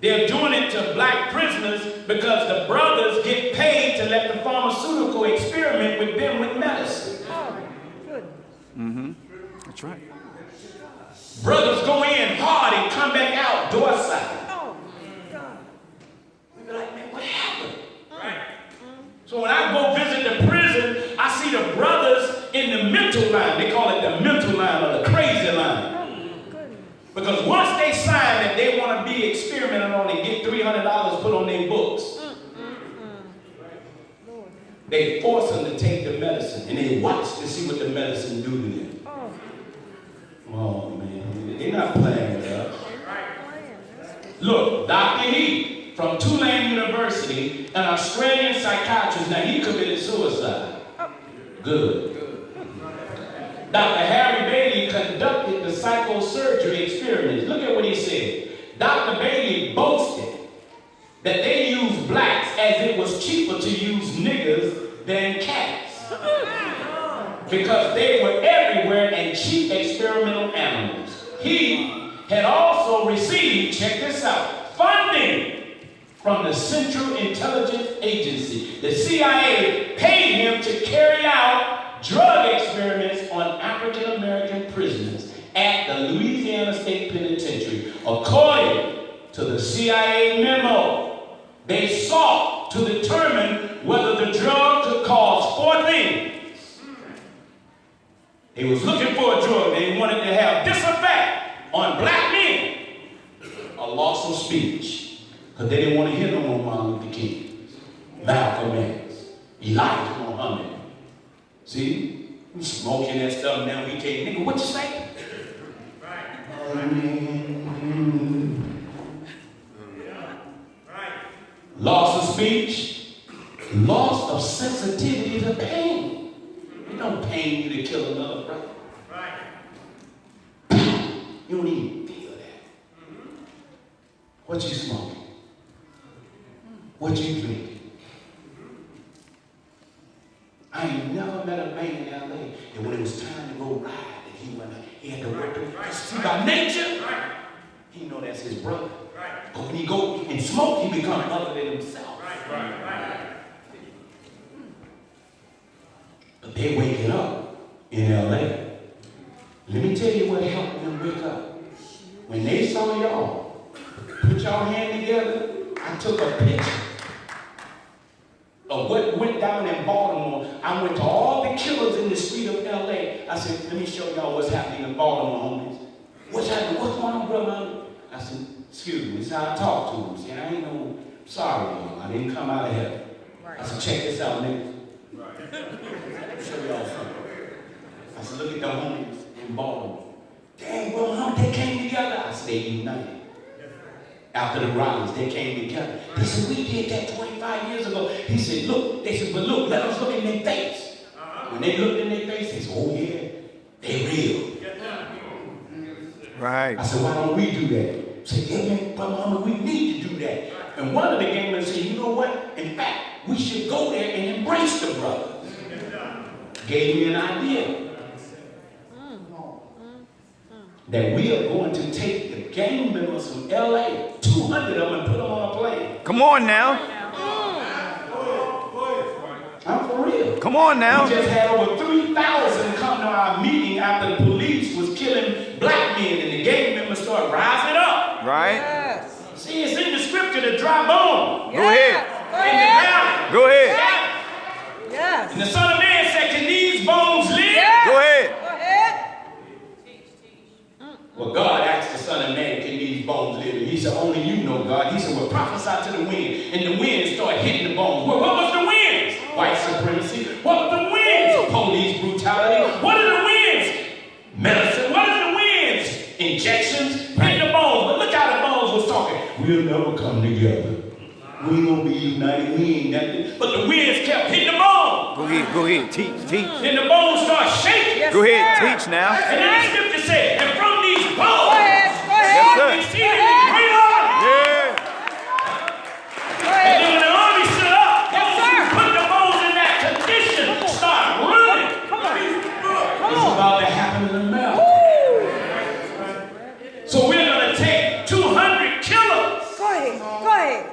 they're doing it to black prisoners because the brothers get paid to let the pharmaceutical experiment with them with medicine. Oh, goodness. Mm-hmm. That's right. Brothers go in hard and come back out door-side. Oh, God. We be like, man, what happened? Right. So when I go visit the prison, I see the brothers in the mental line. They call it the mental line or the crazy line. Oh, goodness. Because once they sign that they want to be experimented on and get $300 put on their books, they force them to take the medicine and they watch to see what the medicine do to them. Oh man, they're not playing with us. Look, Dr. Heath from Tulane University, an Australian psychiatrist. Now he committed suicide. Good. Dr. Harry Bailey conducted the psychosurgery experiments. Look at what he said. Dr. Bailey boasted that they used blacks as it was cheaper to use niggers than cats. Because they were everywhere and cheap experimental animals. He had also received, check this out, funding from the Central Intelligence Agency. The CIA paid him to carry out drug experiments on African American prisoners at the Louisiana State Penitentiary. According to the CIA memo, they sought to determine whether the drug could cause four things. They was looking for a drug. They wanted to have this effect on black men. A loss of speech. Because they didn't want to hear no more Martin Luther King, Malcolm X, Elijah Muhammad. See? We smoking that stuff now. We can't. Nigga, what you say? Loss of speech. Loss of sensitivity to pain. It don't pain you to kill another brother. You don't even feel that. What you smoking? What you drinking? I ain't never met a man in L.A. that when it was time to go ride, that he had to work to see by nature. He know that's his brother. But when he go and smoke, he become other than himself. But they waking up in L.A. Let me tell you what helped them wake up. When they saw y'all, put y'all hand together, I took a picture of what went down in Baltimore. I went to all the killers in the street of L.A. I said, let me show y'all what's happening in Baltimore, homies. What's happening? What's going on, brother? I said, excuse me, this is how I talk to him. See, I ain't no sorry, man. I didn't come out of heaven. I said, check this out, nigga. Show y'all something. I said, look at the homies in Baltimore. Dang, brother, how they came together? I said, they united. After the rallies, they came together. They said, we did that 25 years ago. He said, look. They said, but look, let us look in their face. When they looked in their face, they said, oh yeah, they real. Right. I said, why don't we do that? I said, yeah, man, brother, we need to do that. And one of the gamers said, you know what? In fact, we should go there and embrace the brothers. Gave me an idea. That we are going to take the gang members from LA, 200 of them, and put them on a plane. Come on now. I'm for real. Come on now. We just had over 3,000 come to our meeting after the police was killing black men and the gang members started rising up. Right. Yes. See, it's in the scripture, the dry bone. Go ahead. Go Go ahead. Yes. And the Son of Man said, can these bones live? Yes. Go ahead. Go ahead. Well, God asked the Son of Man, can these bones live? And he said, only you know, God. He said, well, prophesy to the wind. And the wind started hitting the bones. Well, what was the winds? White supremacy. What were the winds? Police brutality. What are the winds? Medicine. What are the winds? Injections. Hitting the bones. But look how the bones was talking. We'll never come together. We ain't gonna be united. We ain't nothing. But the winds kept hitting the bones. Go ahead. Teach. And the bones started shaking. Yes, Go ahead. sir. Teach now. And then the scripture said, and from these Go bones, ahead. Go ahead. Yes, sir. exceedingly great army. Yeah. Go And ahead. then when the army stood up, Yes, those sir. who put the bones in that condition started running. Come on. It's about to happen in America. So we're going to take 200 killers Go ahead. Go ahead.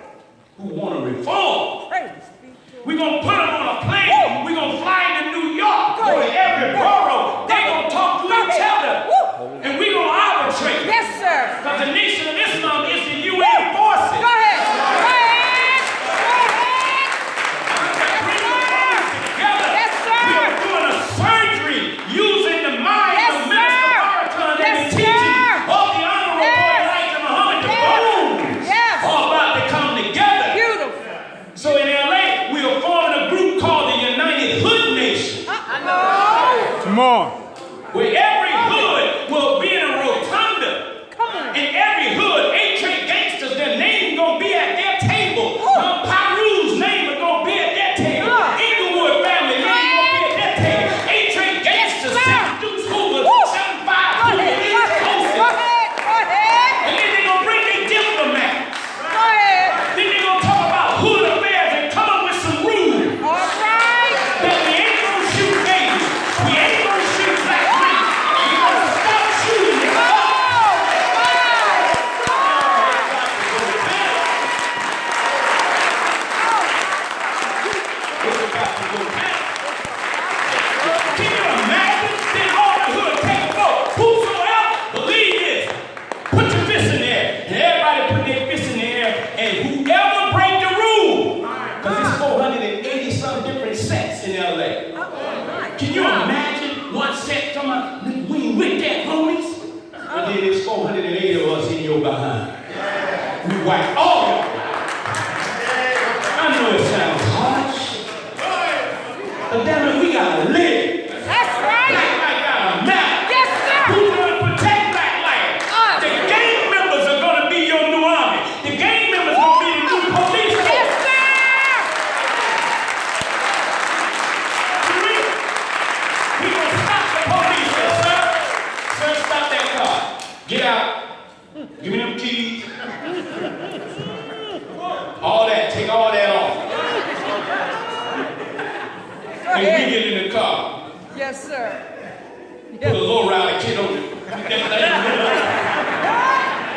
who want to reform. Praise be to We're going to put them on a plane. We're going to fly into New York. Go to every borough. They're going to talk to each other. And we're going to arbitrate. Yes, sir. Because the Nation of Islam is the UN forces. Go ahead. Go ahead. Yes, sir. We are doing a surgery using the mind Yes, of Minister sir. Farrakhan Yes, and the teaching sir. of the Honorable Elijah Muhammad. The bones Yes. are about to come together. Beautiful. So in LA, we are forming a group called the United Hood Nation, I know. Come on. where every hood will be in a rotunda. Come on. In every hood, 8 gangsters, their name gonna be at their table. Paru's name is gonna be at their table. Inglewood family name gonna be at their table. 8 gangsters, Yes, sir. 7 Deuce Hoover, Woo. 7-5 Go Hoover, ahead. East Coast. Go ahead. Go ahead. And then they gonna bring their diplomats. Go ahead. Then they gonna talk about hood affairs and come up with some rules. All right. That we ain't gonna shoot babies. We ain't gonna shoot black men. We gonna stop shooting them. Can you imagine? Then all the hood take a vote. Whosoever believe this, put your fist in there. And everybody put their fist in the air. And whoever break the rule, because it's 480 some different sets in LA. Can you imagine one set come out? We ain't with that, homies. And then there's 480 of us in your behind. We wipe all y'all. I know it sounds harsh. But damn it, we gotta live. That's right. Black life gotta matter. Yes, sir. Who's gonna protect black life? Us. The gang members are gonna be your new army. The gang members gonna be the new police Yes, force. sir. We gonna stop the police, sir. Sir, stop that car. Get out. Give me them keys. All that. Take all that off. Go And we ahead. get in the car. Yes, sir. Put a low rider kid on it.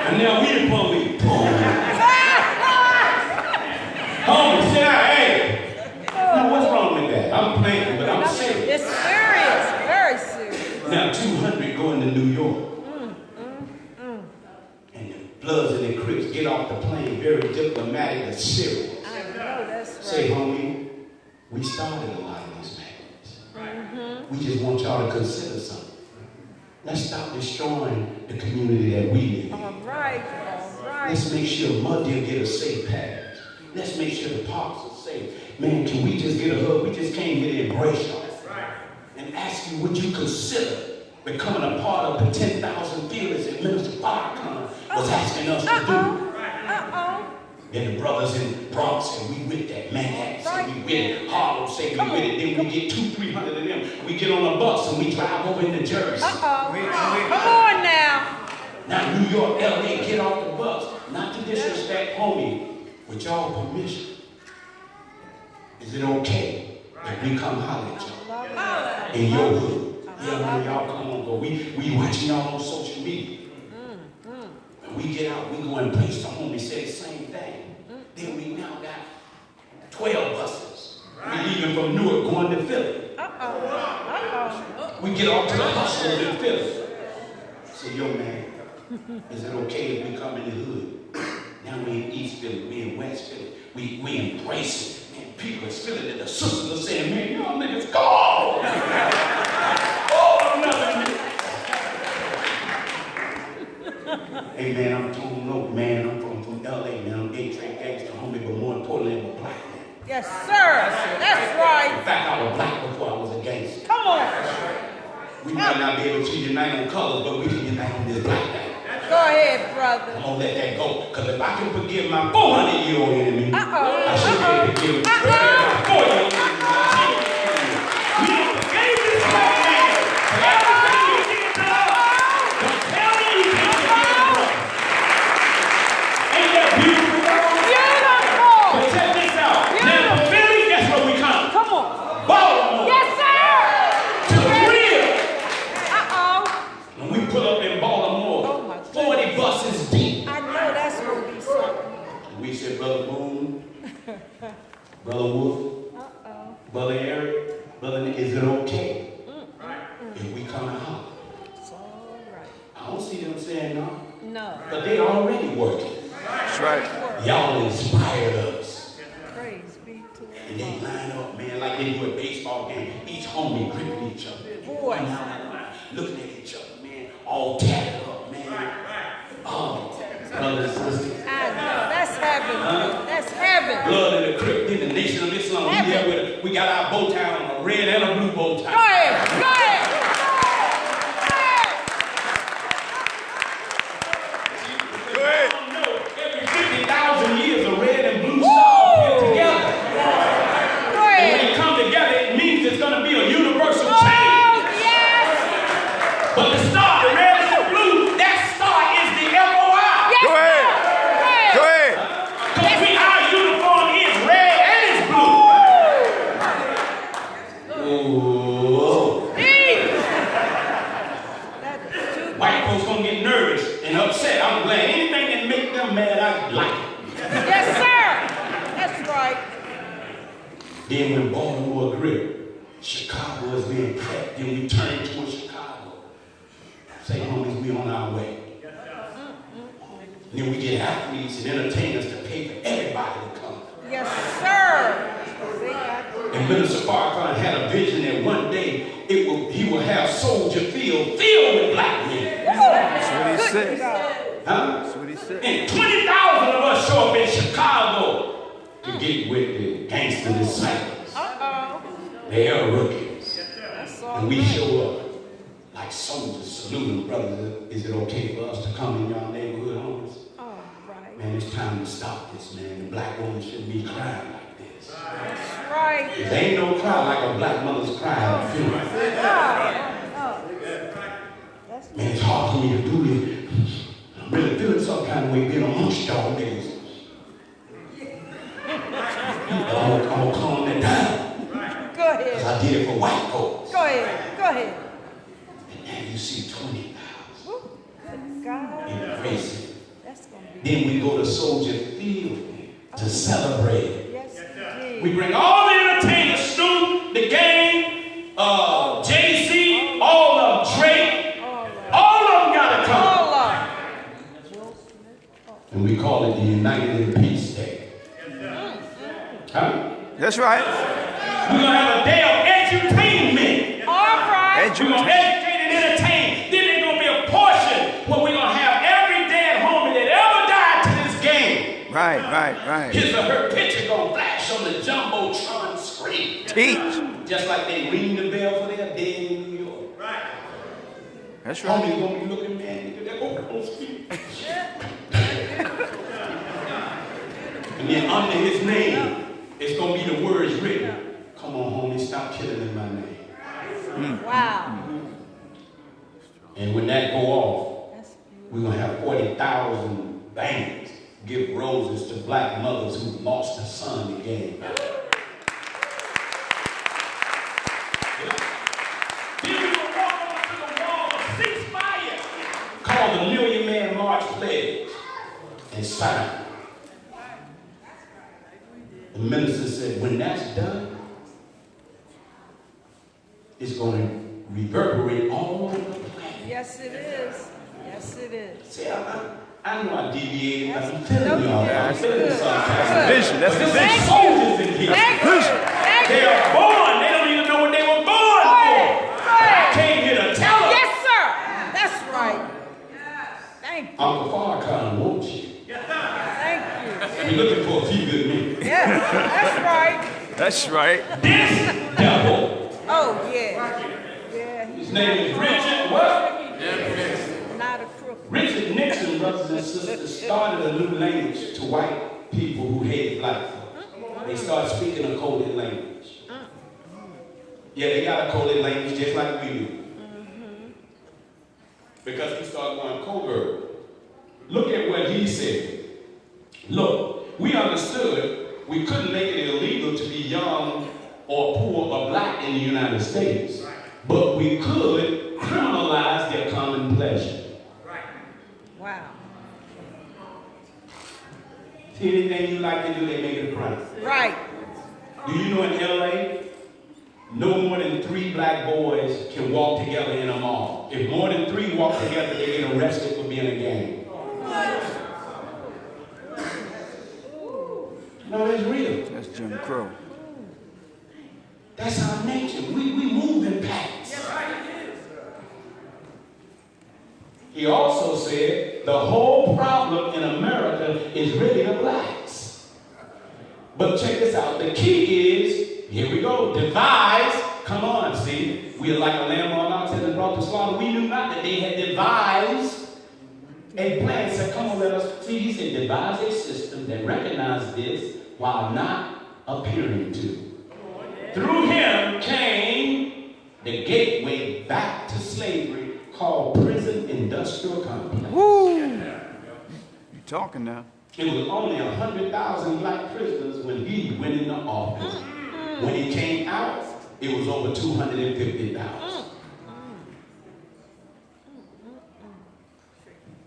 And now we the police. Boom. Homie, sit down. Hey. Now what's wrong with that? I'm playing, but I'm serious. It's serious. Very serious. Now 200 going to New York. And the Bloods and the Crips get off the plane very diplomatic and serious. I know that's right. Say, homie, we started a lot of these matters. We just want y'all to consider something. Let's stop destroying the community that we live in. All right. Let's make sure mud deer get a safe path. Let's make sure the parks are safe. Man, can we just get a hug? We just can't get an embrace y'all. And ask you, would you consider becoming a part of the 10,000 theaters that Minister Farrakhan was asking us to do? Then the brothers in Bronx say we with that, Manhattan say we with it, Harlem say we with it, then we get 200-300 of them. We get on a bus and we drive over into Jersey. Come on now. Now New York, LA, get off the bus. Not to disrespect homie, with y'all permission. Is it okay if we come holler at y'all in your hood? Yeah, man, y'all come on, go. We watching y'all on social media. When we get out, we go and place the homie, say the same thing. Then we now got 12 buses. We leaving from Newark going to Philly. We get off to the hustlers in Philly. Say, yo, man, is it okay if we come in the hood? Now we in East Philly, we in West Philly. We embrace it. Man, people is feeling it. The sisters are saying, man, y'all niggas go! Oh, nothing. Hey, man, I'm Tony Loke, man. I'm from LA, man. I'm A-Train gangster, homie, but more importantly, I'm a black man. Yes, sir. That's right. In fact, I was black before I was a gangster. Come on. We might not be able to unite on colors, but we can unite on this black thing. Go ahead, brother. I'm going to let that go. Because if I can forgive my 400-year-old enemy, I should be able to forgive my 4-year-old enemy. We don't forgive this black man for everything you did to us. Don't tell me you can't forgive him. Ain't that beautiful? Beautiful. But check this out. Now from Philly, guess where we come? Come on. Baltimore. Yes, sir. To the crib. Uh-oh. When we pull up in Baltimore, 40 buses deep. I know that's going to be something. We said, Brother Boone, Brother Wolf, Brother Eric, Brother Nick, is it okay if we come and holler? It's all right. I don't see them saying no. No. But they already working. That's right. Y'all inspired us. Praise be to God. And they line up, man, like they do a baseball game. Each homie gripping each other. Boy. Looking at each other, man, all tatted up, man. Oh, brothers and sisters. I know. That's heaven. That's heaven. Blood in the Crip, in the Nation of Islam. We got our bow tie on, a red and a blue bow tie. Go ahead. Go ahead. Go ahead. I don't know. Every 50,000 years, a red and blue star get together. Go ahead. And when they come together, it means it's going to be a universal change. Yes. But the star, the red and the blue, that star is the FOI. Yes, Go ahead. Go ahead. Because our uniform is red and it's blue. Ooh. White folks gonna get nervous and upset. I'm glad anything that make them mad, I like it. Yes, sir. That's right. Then when Baltimore grip, Chicago is being prepped. Then we turn towards Chicago. Say, homies, we on our way. And then we get athletes and entertainers to pay for everybody to come. Yes, sir. And Minister Farrakhan had a vision that one day he will have Soldier Field filled with black men. That's what he said. Huh? That's what he said. And 20,000 of us show up in Chicago to get with the gangster disciples. They are rookies. And we show up like soldiers saluting brothers. Is it okay for us to come in y'all neighborhood homes? Man, it's time to stop this, man. The black woman shouldn't be crying like this. That's right. There ain't no cry like a black mother's cry at a funeral. Man, it's hard for me to do this. I'm really feeling some kind of way being amongst y'all niggas. I'm gonna calm that down. Go ahead. Because I did it for white folks. Go ahead. Go ahead. And now you see 20,000 Good God. embrace it. That's going to be. Then we go to Soldier Field to celebrate. Yes, indeed. We bring all the entertainers, Snoop, the Game, Jay-Z, all of them, Drake, all of them gotta come. All of them. And we call it the United in Peace Day. Huh? That's right. We're gonna have a day of edutainment. All right. We're gonna educate and entertain. Then Right. His or her picture gonna flash on the Jumbotron screen. Teach. Just like they ring the bell for their dead in New York. Right. That's right. Homie's gonna be looking, man, nigga, that on speed. And then under his name, it's gonna be the words written. Come on, homie, stop killing in my name. Wow. And when that go off, we're gonna have 40,000 bands give roses to black mothers who lost a son again. Then we will walk over to the wall of ceasefire, called the Million Man March Pledge, and sign. The minister said, when that's done, it's going to reverberate all over the planet. Yes, it is. Yes, it is. See, I know I deviated, but I'm telling y'all, I'm feeling this sometimes. Vision. That's the There's vision. soldiers in here. They are born. They don't even know what they were born for. I came here to tell them. Yes, sir. That's right. Thank you. Uncle Farrakhan wants you. Thank you. We're looking for a few good men. Yes, that's right. That's right. This devil, Oh, yeah. Yeah, his name is Richard what? not a crook. Richard Nixon, brothers and sisters, started a new language to white people who hated black folks. They started speaking a coded language. Yeah, they got a coded language just like we do. Because he started going covert. Look at what he said. Look, we understood we couldn't make it illegal to be young or poor or black in the United States, but we could criminalize their common pleasure. Wow. See, anything you like to do, they make it a crime. Right. Do you know in LA, no more than 3 black boys can walk together in a mall. If more than 3 walk together, they get arrested for being a gang. No, that's real. That's Jim Crow. That's our nature. We move in patterns. He also said the whole problem in America is really the blacks. But check this out. The key is, here we go, devise. Come on, see. We are like a lamb on ox and brought to slaughter. We knew not that they had devised a plan. Said, come on, let us. See, he said, devise a system that recognizes this while not appearing to. Through him came the gateway back to slavery called prison industrial complex. Woo! You talking now? It was only 100,000 black prisoners when he went into office. When he came out, it was over 250,000.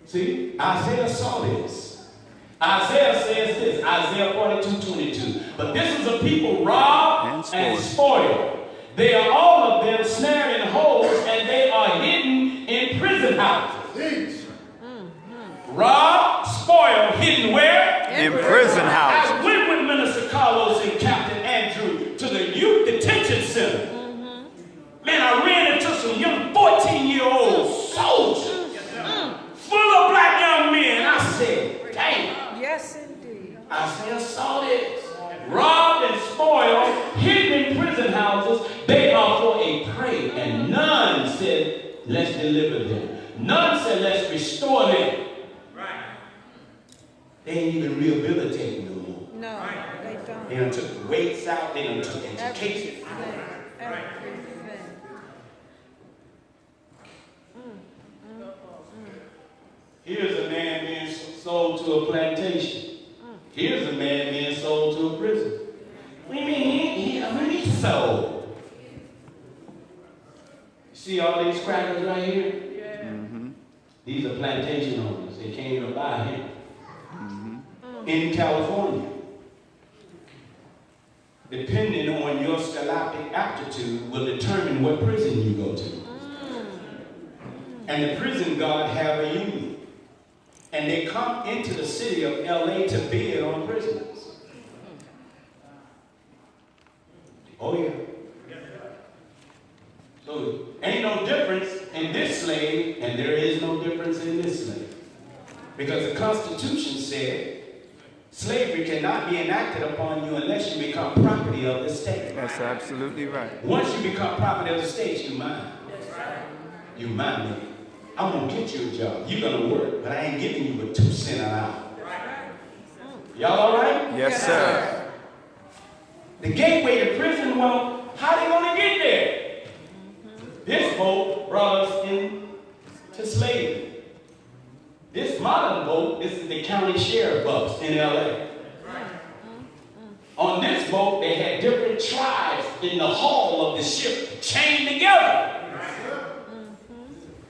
See, Isaiah saw this. Isaiah says this, Isaiah 42:22. But this is a people robbed and spoiled. They are all of them snared in holes, and they are hidden in prison houses. Robbed, spoiled, hidden where? In prison houses. I went with Minister Carlos and Captain Andrew to the youth detention center. Man, I ran into some young 14-year-old soldiers full of black young men. I said, damn. Yes, indeed. Isaiah saw this. Robbed and spoiled, hidden in prison houses, they are for a prey. And none said, let's deliver them. None said, let's restore them. Right. They ain't even rehabilitating no more. No, they don't. They done took the weights out, they done took education. Everything. Here's a man being sold to a plantation. Here's a man being sold to a prison. What do you mean he's sold? See all these crackers right here? Yeah. These are plantation owners. They came to buy him. In California. Depending on your scholastic aptitude will determine what prison you go to. And the prison guard have a union. And they come into the city of LA to bid on prisoners. Oh yeah. So ain't no difference in this slave, and there is no difference in this slave. Because the Constitution said Slavery cannot be enacted upon you unless you become property of the state. That's absolutely right. Once you become property of the state, you mine. You mine me. I'm going to get you a job. You're going to work, but I ain't giving you a 2 cents an hour. Y'all all right? Yes, sir. The gateway to prison, well, how they going to get there? This boat brought us into slavery. This modern boat, this is the county sheriff bus in LA. On this boat, they had different tribes in the hull of the ship chained together.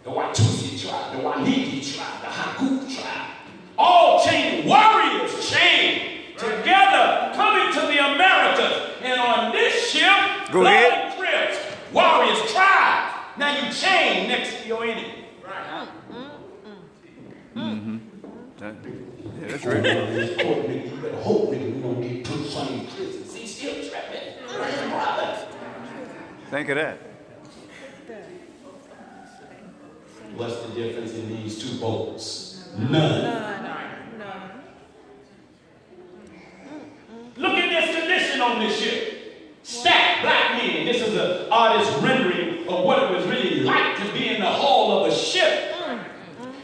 The Watusi tribe, the Waniki tribe, the Haku tribe, all chained, warriors chained together, coming to the Americas. And on this ship, Go ahead. trips, warriors, tribes. Now you chained next to your enemy. Yeah, that's right. You better hope nigga, we don't get put some in prison. See, still trapping. Think of that. What's the difference in these two boats? None. Look at this condition on this ship. Stacked black men. This is an artist's rendering of what it was really like to be in the hull of a ship.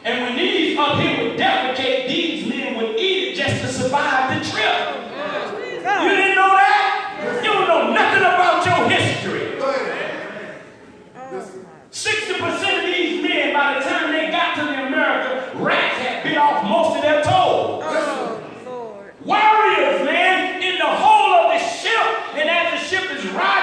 And when these up here would defecate, these men would eat it just to survive the trip. You didn't know that? You don't know nothing about your history. 60% of these men, by the time they got to the America, rats had bit off most of their toes. Warriors, man, in the hull of the ship, and as the ship is rising,